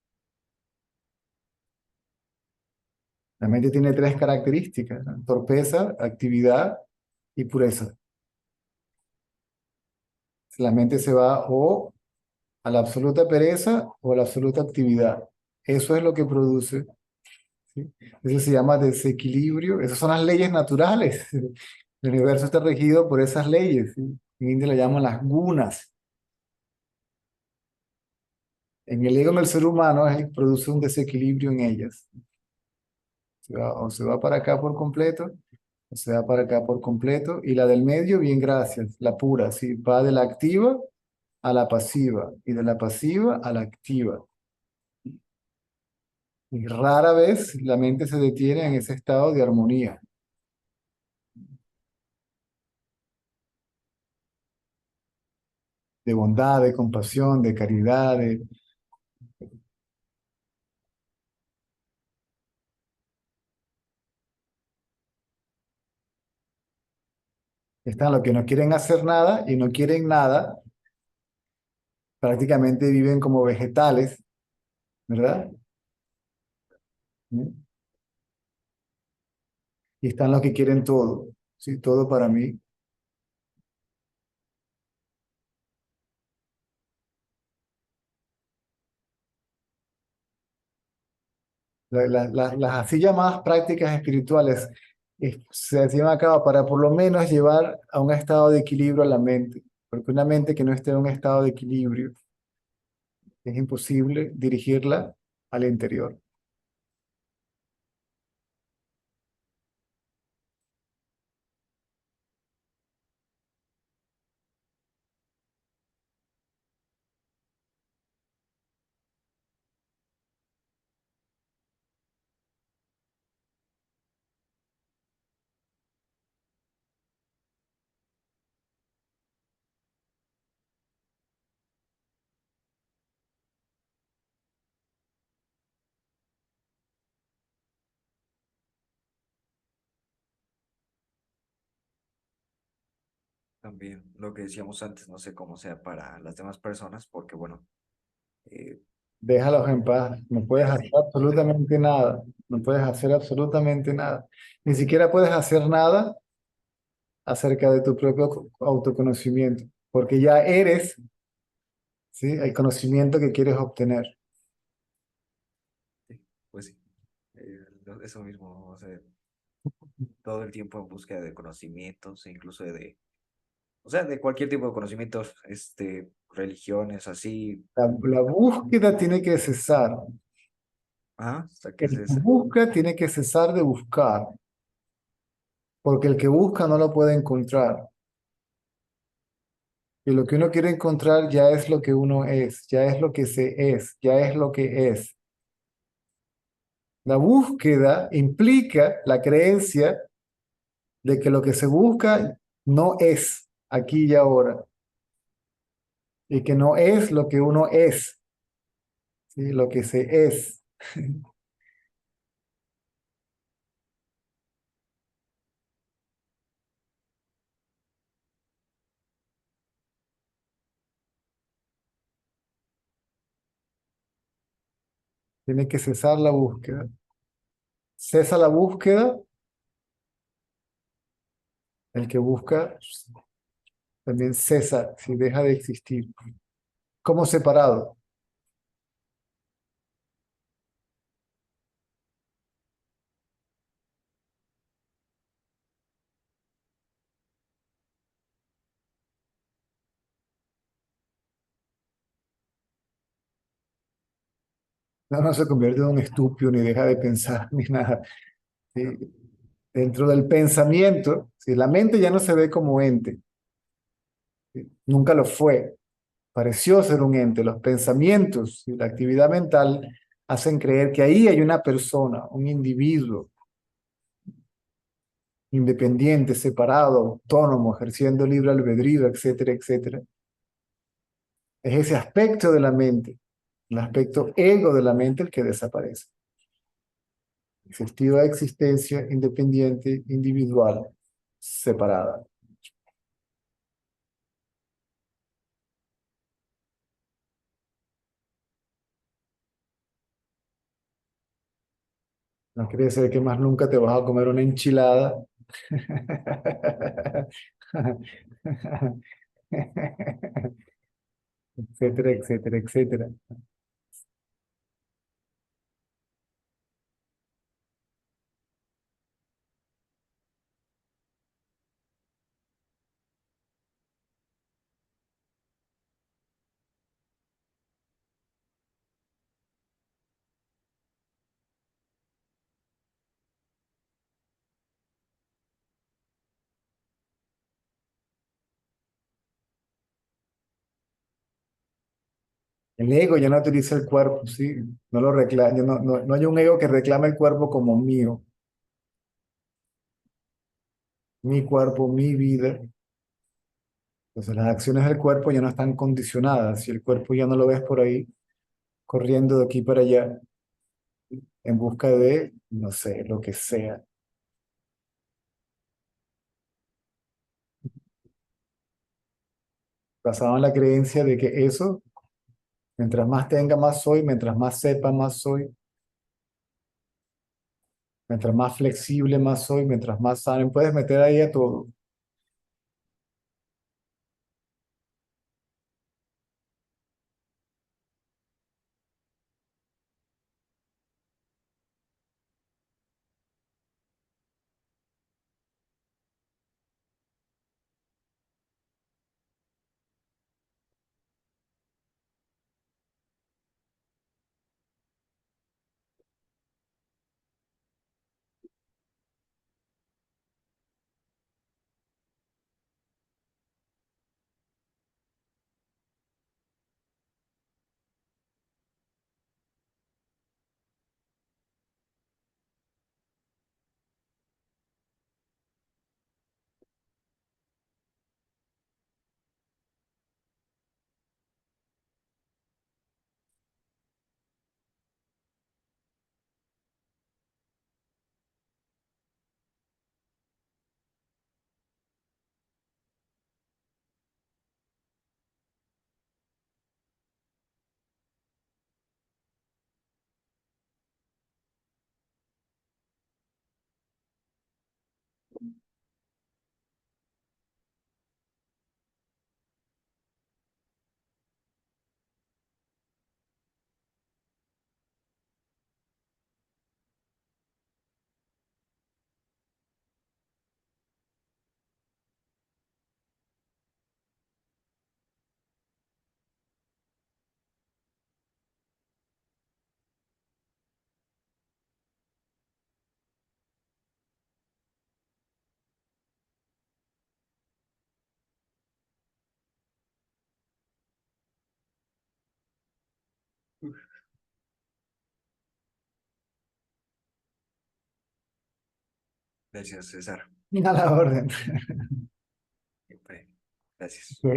La mente tiene tres características, ¿no? Torpeza, actividad y pureza. La mente se va o a la absoluta pereza o a la absoluta actividad. Eso es lo que produce, ¿sí? Eso se llama desequilibrio. Esas son las leyes naturales. El universo está regido por esas leyes, ¿sí? En India le llaman las gunas. En el ego del ser humano produce un desequilibrio en ellas. O se va para acá por completo, o se va para acá por completo. Y la del medio, bien, gracias, la pura, ¿sí? Va de la activa a la pasiva y de la pasiva a la activa. Y rara vez la mente se detiene en ese estado de armonía, de bondad, de compasión, de caridad. Están los que no quieren hacer nada y no quieren nada, prácticamente viven como vegetales, ¿verdad? ¿Mm? Y están los que quieren todo, ¿sí? Todo para mí. Las así llamadas prácticas espirituales se llevan a cabo para por lo menos llevar a un estado de equilibrio a la mente, porque una mente que no esté en un estado de equilibrio es imposible dirigirla al interior. También lo que decíamos antes, no sé cómo sea para las demás personas, porque bueno, eh, Déjalos en paz, no puedes hacer absolutamente nada, no puedes hacer absolutamente nada. Ni siquiera puedes hacer nada acerca de tu propio autoconocimiento, porque ya eres, ¿sí? El conocimiento que quieres obtener. sí, pues sí, eso mismo, o sea, todo el tiempo en búsqueda de conocimientos, e incluso o sea, de cualquier tipo de conocimientos, religiones, así, La búsqueda tiene que cesar. hasta que El que se, busca tiene que cesar de buscar, porque el que busca no lo puede encontrar. Y lo que uno quiere encontrar ya es lo que uno es, ya es lo que se es, ya es lo que es. La búsqueda implica la creencia de que lo que se busca no es aquí y ahora, y que no es lo que uno es, ¿sí? Lo que se es. Tiene que cesar la búsqueda. Cesa la búsqueda, el que busca también cesa, si deja de existir. Como separado. No, no se convierte en un estúpido, ni deja de pensar, ni nada. Sí. Dentro del pensamiento, si la mente ya no se ve como ente, ¿sí? Nunca lo fue, pareció ser un ente. Los pensamientos y la actividad mental hacen creer que ahí hay una persona, un individuo independiente, separado, autónomo, ejerciendo libre albedrío, etcétera, etcétera. Es ese aspecto de la mente, el aspecto ego de la mente el que desaparece. Existido de existencia independiente, individual, separada. No quiere decir que más nunca te vas a comer una enchilada. Etcétera, etcétera, etcétera. El ego ya no utiliza el cuerpo, sí, no lo reclama, no hay un ego que reclame el cuerpo como mío, mi cuerpo, mi vida. Entonces las acciones del cuerpo ya no están condicionadas, si el cuerpo ya no lo ves por ahí, corriendo de aquí para allá, en busca de, no sé, lo que sea. Basado en la creencia de que eso, mientras más tenga, más soy, mientras más sepa, más soy, mientras más flexible, más soy, mientras más sano, puedes meter ahí a todo. Gracias, César. A la orden. Siempre. Gracias. Ok.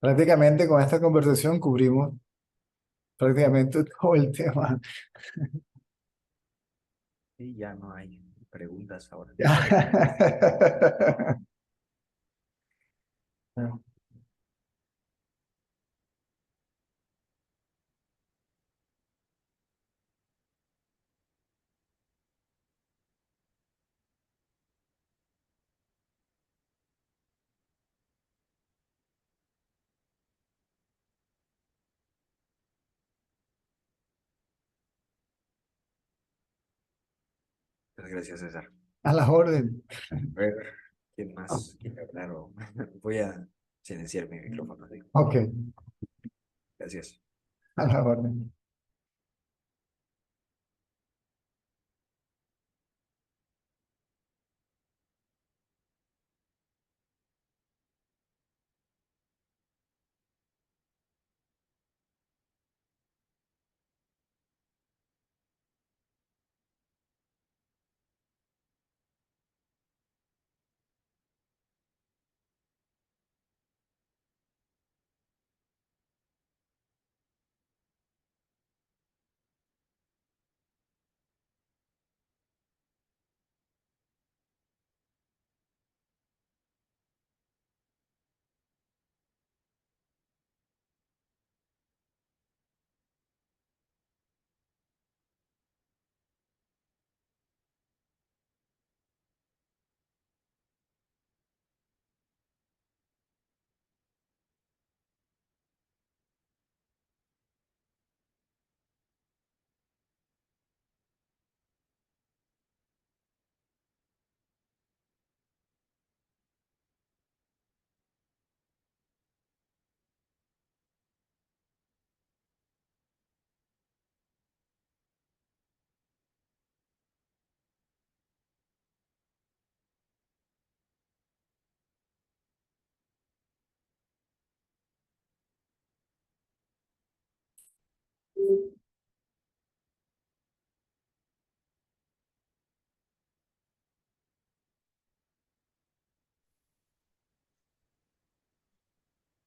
Prácticamente con esta conversación cubrimos prácticamente todo el tema. Y ya no hay preguntas ahora. Muchas gracias, César. A la orden. A ver, ¿quién más quiere hablar? Voy a silenciar mi micrófono. Digo. Ok, Gracias. a la orden.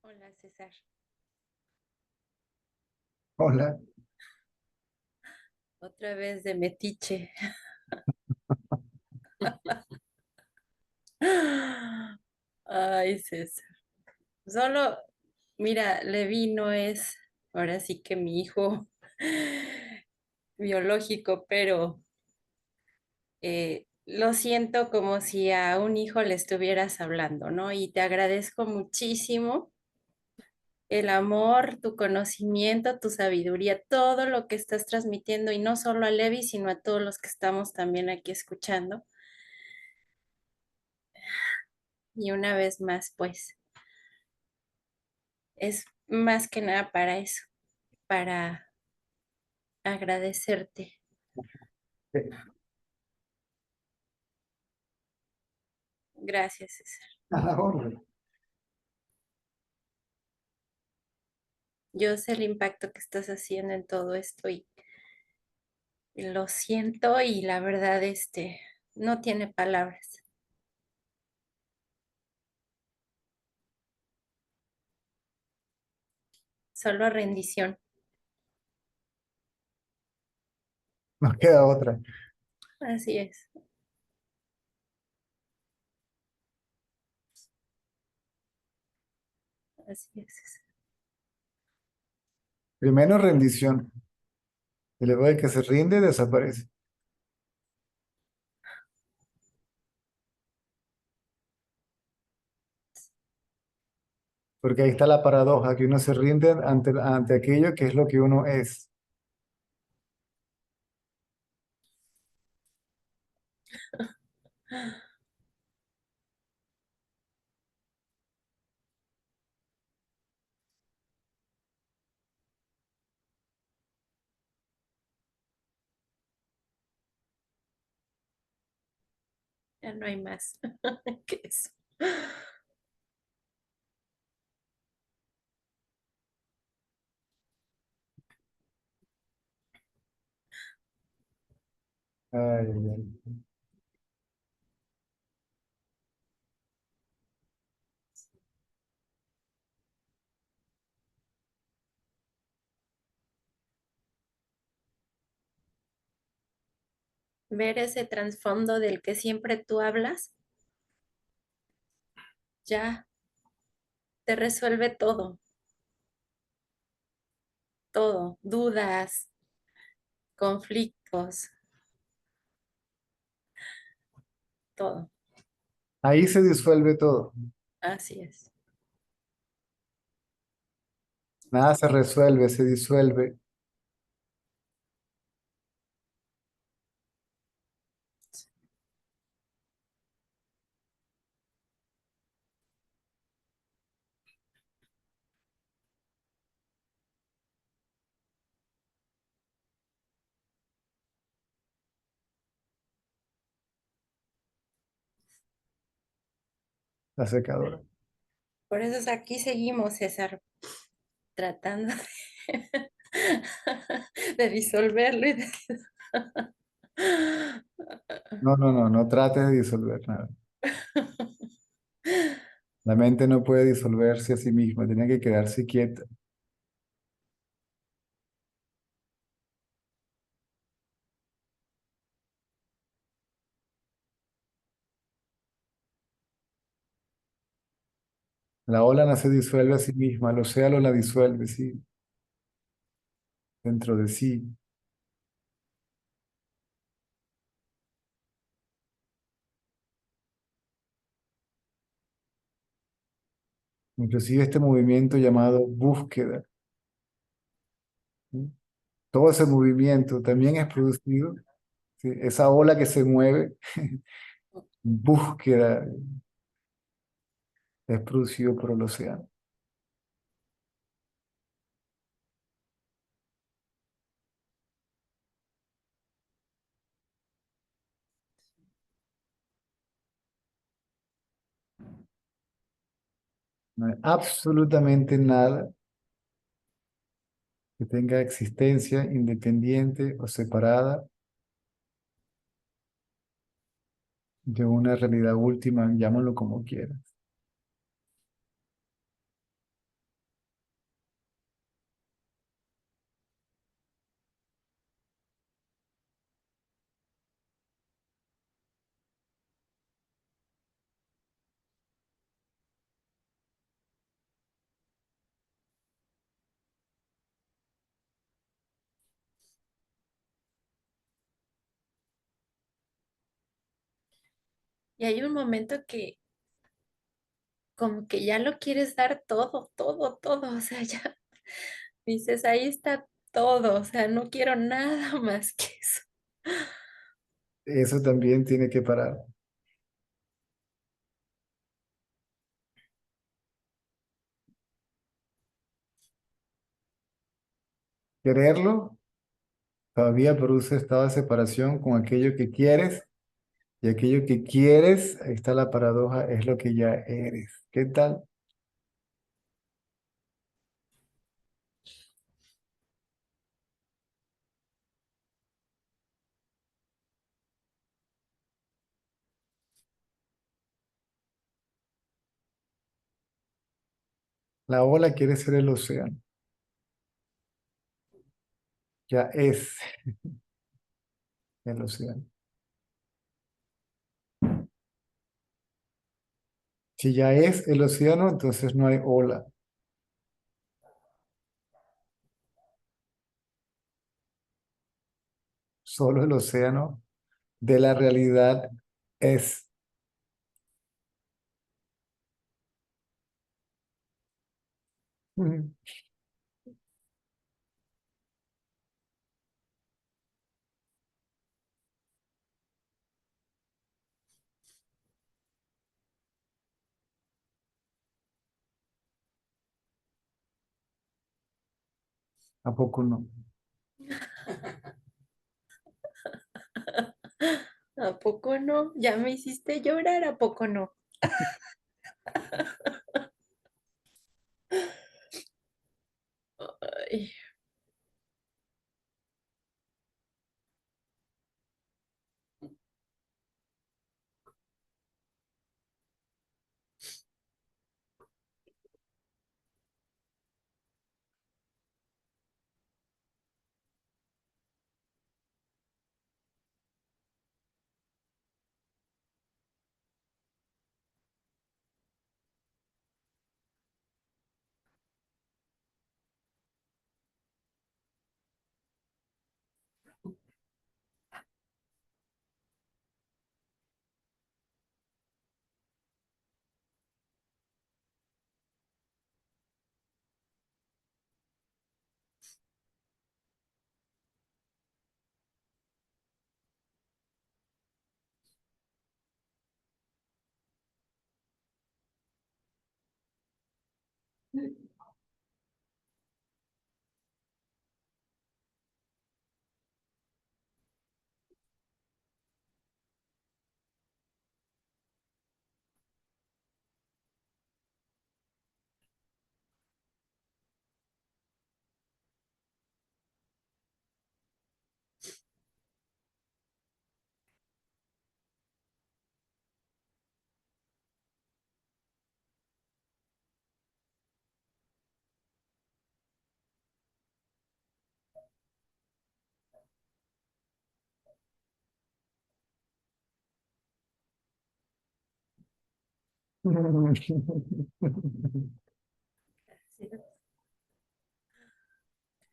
Hola, César. Hola. Otra vez de metiche. Ay, César. Solo, mira, Levi no es ahora sí que mi hijo biológico, pero lo siento como si a un hijo le estuvieras hablando, ¿no? Y te agradezco muchísimo el amor, tu conocimiento, tu sabiduría, todo lo que estás transmitiendo, y no solo a Levi, sino a todos los que estamos también aquí escuchando. Y una vez más, pues, es más que nada para eso, para agradecerte. Gracias, César. A la orden. Yo sé el impacto que estás haciendo en todo esto y lo siento, y la verdad, no tiene palabras. Solo rendición. Nos queda otra. Así es. Así es, César. Primero rendición. Y luego el que se rinde desaparece. Porque ahí está la paradoja, que uno se rinde ante aquello que es lo que uno es. Ya no hay más que eso. Ay, ay, ay. Ver ese trasfondo del que siempre tú hablas, ya te resuelve todo, todo, dudas, conflictos, todo. Ahí se disuelve todo. Así es. Nada se resuelve, se disuelve. la secadora. Por eso es aquí seguimos, César, tratando de disolverlo y de... No, no, no, no trates de disolver nada. La mente no puede disolverse a sí misma, tiene que quedarse quieta. La ola no se disuelve a sí misma, el océano la disuelve, sí, dentro de sí. Inclusive este movimiento llamado búsqueda, ¿sí? Todo ese movimiento también es producido, ¿sí? Esa ola que se mueve, búsqueda, es producido por el océano. No hay absolutamente nada que tenga existencia independiente o separada de una realidad última, llámalo como quieras. Y hay un momento que como que ya lo quieres dar todo, todo, todo, o sea, ya dices, ahí está todo, o sea, no quiero nada más que eso. Eso también tiene que parar. Quererlo todavía produce estado de separación con aquello que quieres, y aquello que quieres, ahí está la paradoja, es lo que ya eres. ¿Qué tal? La ola quiere ser el océano, ya es el océano. Si ya es el océano, entonces no hay ola. Solo el océano de la realidad es. ¿A poco no? ¿A poco no? Ya me hiciste llorar, ¿a poco no? Ay,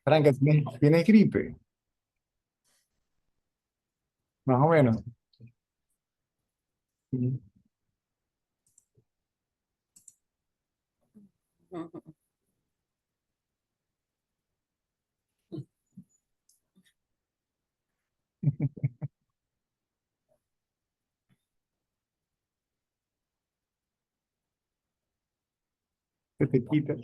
Franca, ¿tienes gripe? Más o menos. Ujú. Se te quita.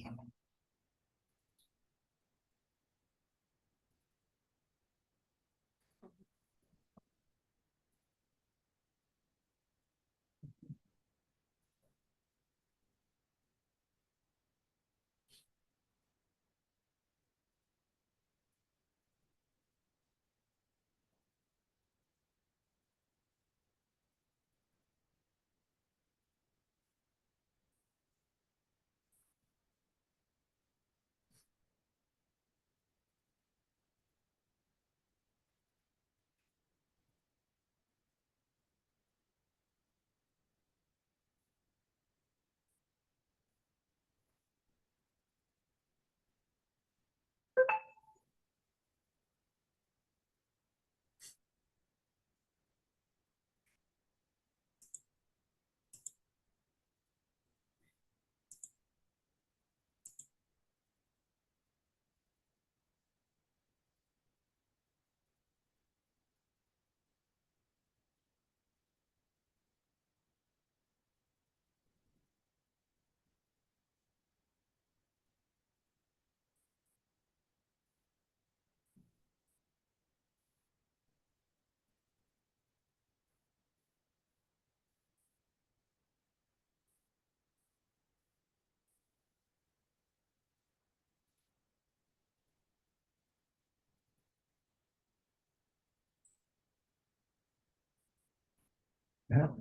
Ajá.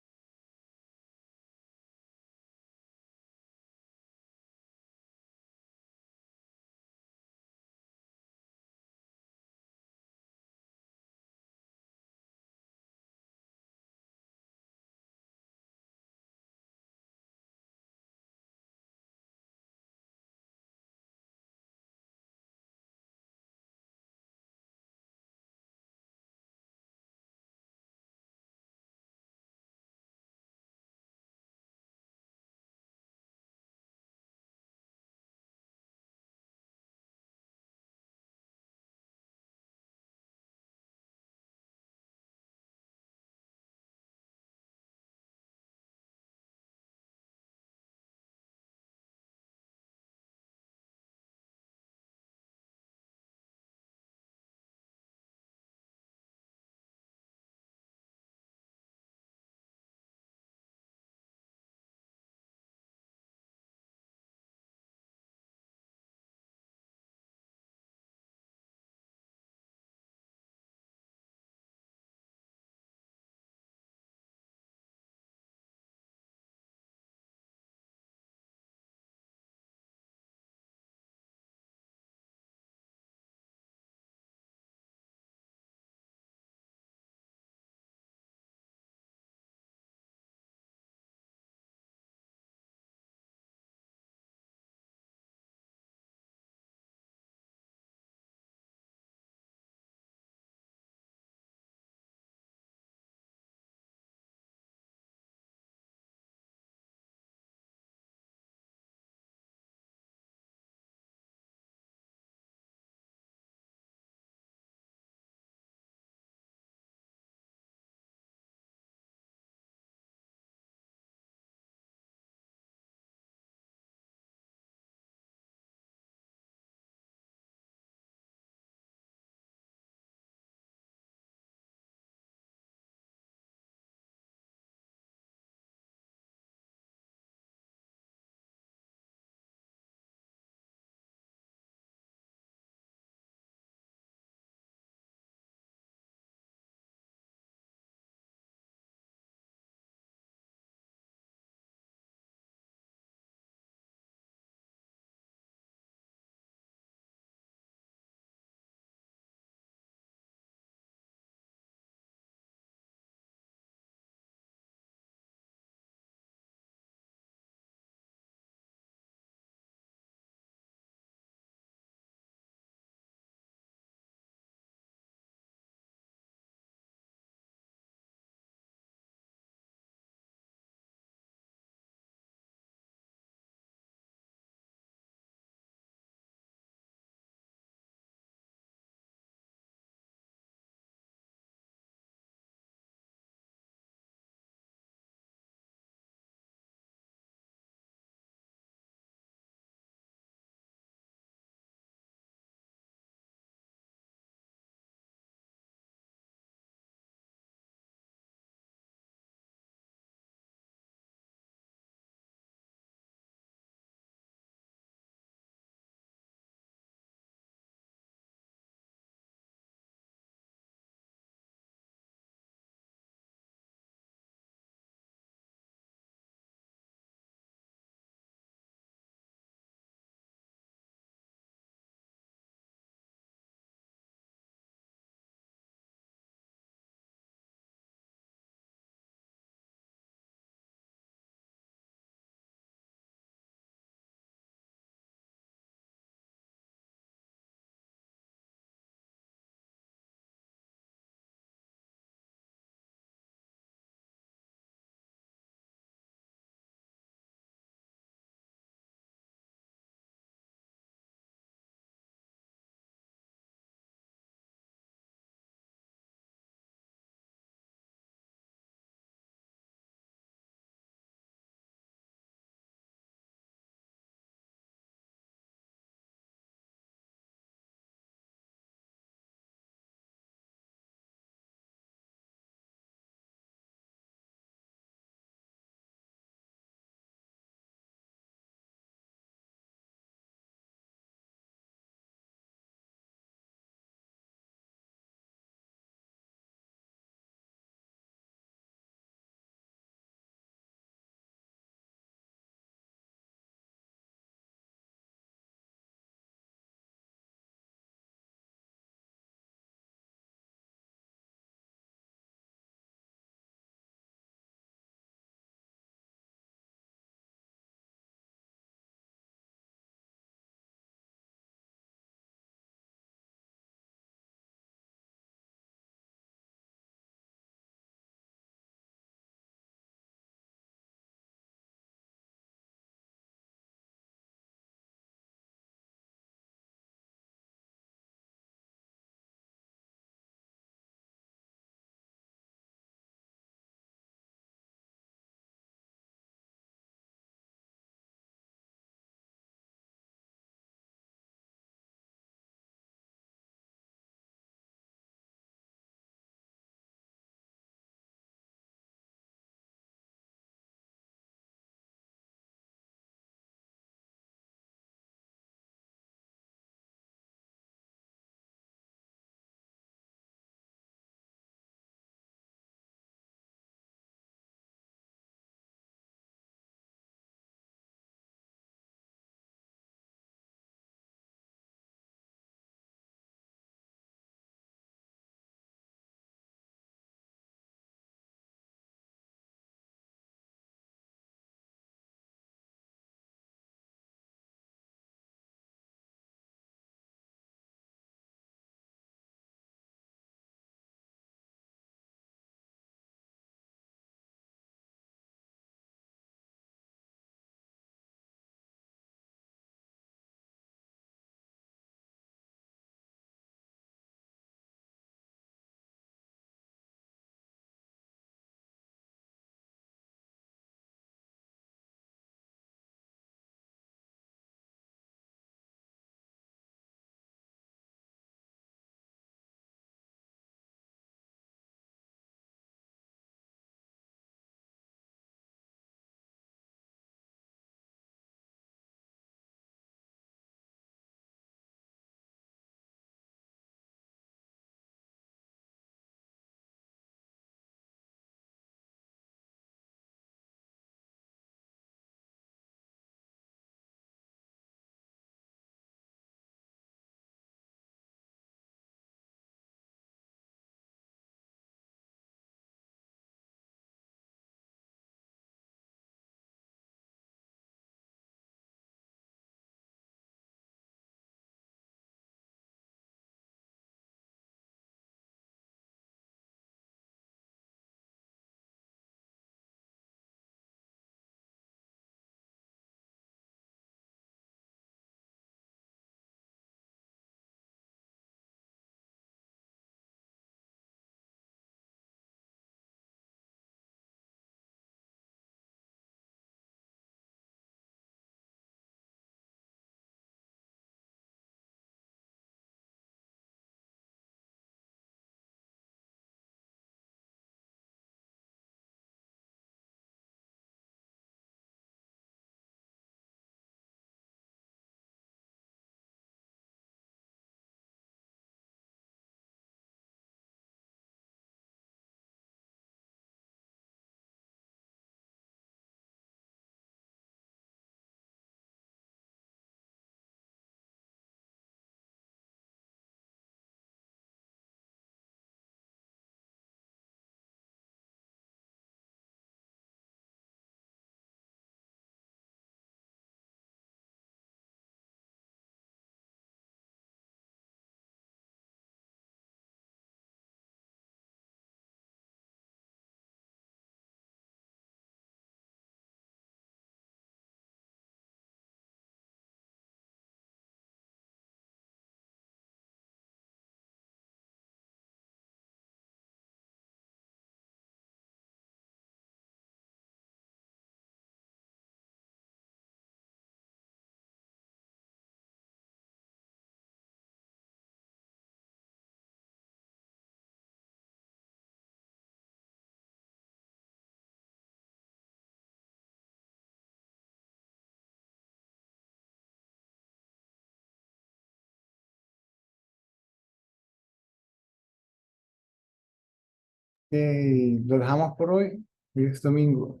Lo dejamos por hoy. Hoy es domingo.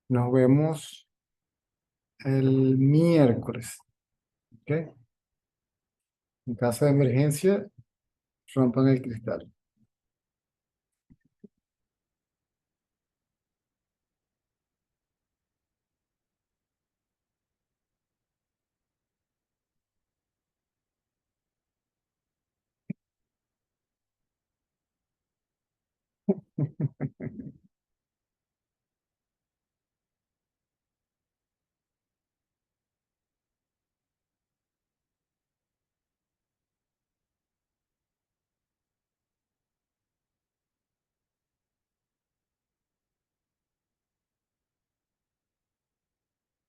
Nos vemos el miércoles. ¿Ok? En caso de emergencia, rompan el cristal.